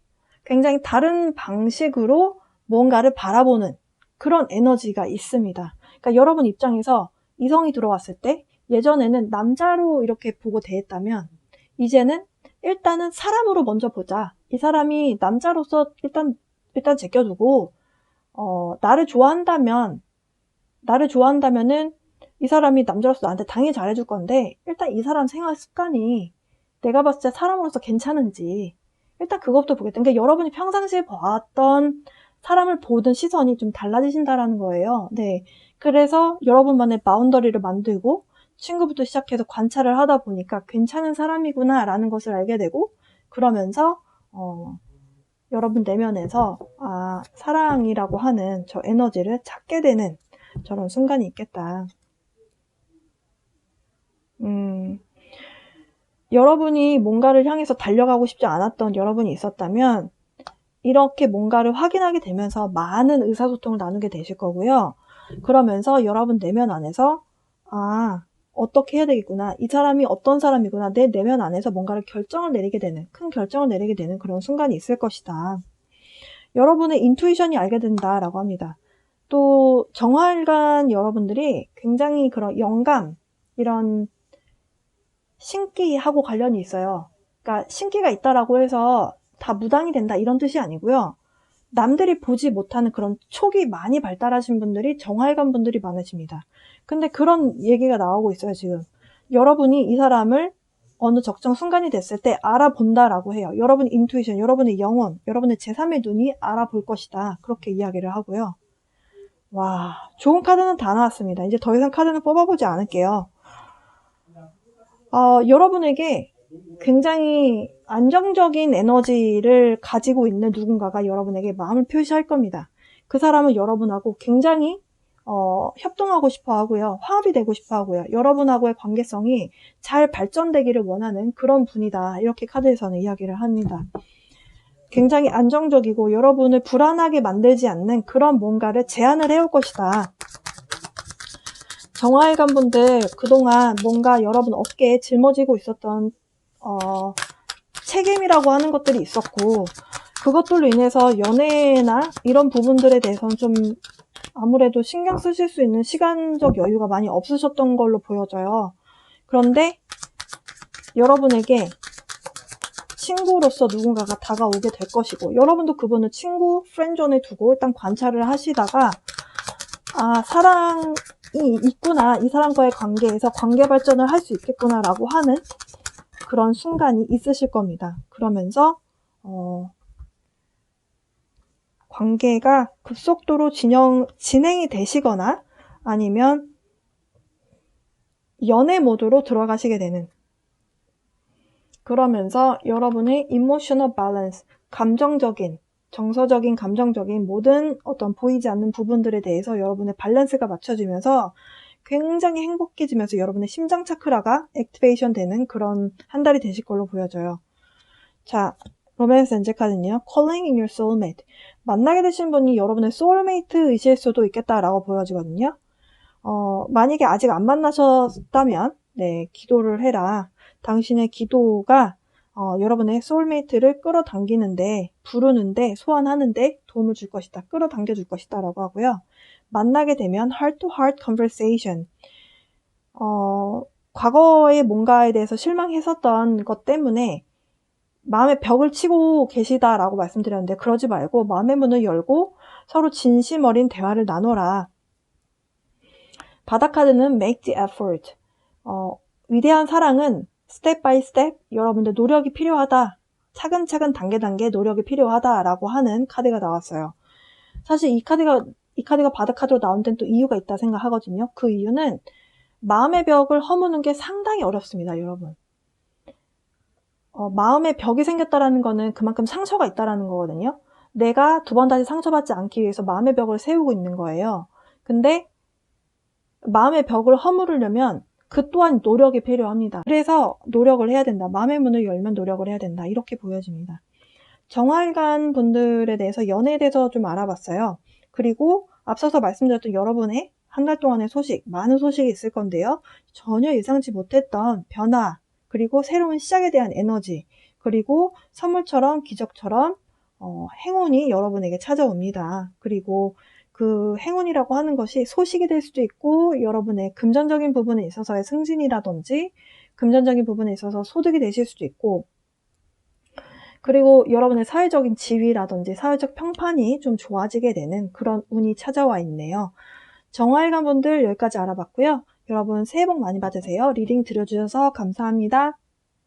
굉장히 다른 방식으로 뭔가를 바라보는 그런 에너지가 있습니다. 그러니까 여러분 입장에서 이성이 들어왔을 때 예전에는 남자로 이렇게 보고 대했다면 이제는 일단은 사람으로 먼저 보자. 이 사람이 남자로서 일단 제껴두고 나를 좋아한다면은 이 사람이 남자로서 나한테 당연히 잘해줄 건데 일단 이 사람 생활 습관이 내가 봤을 때 사람으로서 괜찮은지 일단 그것부터 보겠다. 그러니까 여러분이 평상시에 봐왔던 사람을 보던 시선이 좀 달라지신다라는 거예요. 네, 그래서 여러분만의 바운더리를 만들고 친구부터 시작해서 관찰을 하다 보니까 괜찮은 사람이구나 라는 것을 알게 되고 그러면서 여러분 내면에서 사랑이라고 하는 저 에너지를 찾게 되는 저런 순간이 있겠다. 여러분이 뭔가를 향해서 달려가고 싶지 않았던 여러분이 있었다면 이렇게 뭔가를 확인하게 되면서 많은 의사소통을 나누게 되실 거고요. 그러면서 여러분 내면 안에서 어떻게 해야 되겠구나. 이 사람이 어떤 사람이구나. 내 내면 안에서 뭔가를 결정을 내리게 되는, 큰 결정을 내리게 되는 그런 순간이 있을 것이다. 여러분의 인투이션이 알게 된다라고 합니다. 또 정화일간 여러분들이 굉장히 그런 영감, 이런 신기하고 관련이 있어요. 그러니까 신기가 있다라고 해서 다 무당이 된다 이런 뜻이 아니고요. 남들이 보지 못하는 그런 촉이 많이 발달하신 분들이 정화일간 분들이 많으십니다. 근데 그런 얘기가 나오고 있어요, 지금. 여러분이 이 사람을 어느 적정 순간이 됐을 때 알아본다라고 해요. 여러분의 인투이션, 여러분의 영혼, 여러분의 제3의 눈이 알아볼 것이다. 그렇게 이야기를 하고요. 와, 좋은 카드는 다 나왔습니다. 이제 더 이상 카드는 뽑아보지 않을게요. 여러분에게 굉장히 안정적인 에너지를 가지고 있는 누군가가 여러분에게 마음을 표시할 겁니다. 그 사람은 여러분하고 굉장히 협동하고 싶어 하고요. 화합이 되고 싶어 하고요. 여러분하고의 관계성이 잘 발전되기를 원하는 그런 분이다. 이렇게 카드에서는 이야기를 합니다. 굉장히 안정적이고 여러분을 불안하게 만들지 않는 그런 뭔가를 제안을 해올 것이다. 정화일간 분들 그동안 뭔가 여러분 어깨에 짊어지고 있었던 책임이라고 하는 것들이 있었고 그것들로 인해서 연애나 이런 부분들에 대해서는 좀 아무래도 신경 쓰실 수 있는 시간적 여유가 많이 없으셨던 걸로 보여져요. 그런데 여러분에게 친구로서 누군가가 다가오게 될 것이고, 여러분도 그분을 친구, 프렌드존에 두고 일단 관찰을 하시다가 사랑이 있구나, 이 사람과의 관계에서 관계 발전을 할 수 있겠구나 라고 하는 그런 순간이 있으실 겁니다. 그러면서 관계가 급속도로 진행이 되시거나 아니면 연애 모드로 들어가시게 되는, 그러면서 여러분의 emotional balance, 감정적인, 정서적인, 감정적인 모든 어떤 보이지 않는 부분들에 대해서 여러분의 밸런스가 맞춰지면서 굉장히 행복해지면서 여러분의 심장 차크라가 액티베이션 되는 그런 한 달이 되실 걸로 보여져요. 자, 로맨스 엔젤 카드는요, calling in your soulmate. 만나게 되신 분이 여러분의 소울메이트이실 수도 있겠다라고 보여지거든요. 만약에 아직 안 만나셨다면, 네, 기도를 해라. 당신의 기도가 여러분의 소울메이트를 끌어당기는데, 부르는데, 소환하는데 도움을 줄 것이다. 끌어당겨 줄 것이다 라고 하고요. 만나게 되면 heart to heart conversation. 과거에 뭔가에 대해서 실망했었던 것 때문에 마음의 벽을 치고 계시다라고 말씀드렸는데, 그러지 말고 마음의 문을 열고 서로 진심 어린 대화를 나눠라. 바다 카드는 make the effort. 위대한 사랑은 step by step, 여러분들 노력이 필요하다. 차근차근 단계 노력이 필요하다라고 하는 카드가 나왔어요. 사실 이 카드가 바다 카드로 나온 데는 또 이유가 있다 생각하거든요. 그 이유는 마음의 벽을 허무는 게 상당히 어렵습니다, 여러분. 마음의 벽이 생겼다라는 거는 그만큼 상처가 있다라는 거거든요. 내가 두 번 다시 상처받지 않기 위해서 마음의 벽을 세우고 있는 거예요. 근데 마음의 벽을 허무르려면 그 또한 노력이 필요합니다. 그래서 노력을 해야 된다. 마음의 문을 열면 노력을 해야 된다. 이렇게 보여집니다. 정활관 분들에 대해서 연애에 대해서 좀 알아봤어요. 그리고 앞서서 말씀드렸던 여러분의 한 달 동안의 소식, 많은 소식이 있을 건데요. 전혀 예상치 못했던 변화, 그리고 새로운 시작에 대한 에너지, 그리고 선물처럼 기적처럼 행운이 여러분에게 찾아옵니다. 그리고 그 행운이라고 하는 것이 소식이 될 수도 있고, 여러분의 금전적인 부분에 있어서의 승진이라든지 금전적인 부분에 있어서 소득이 되실 수도 있고, 그리고 여러분의 사회적인 지위라든지 사회적 평판이 좀 좋아지게 되는 그런 운이 찾아와 있네요. 정화일관 분들 여기까지 알아봤고요. 여러분 새해 복 많이 받으세요. 리딩 들어주셔서 감사합니다.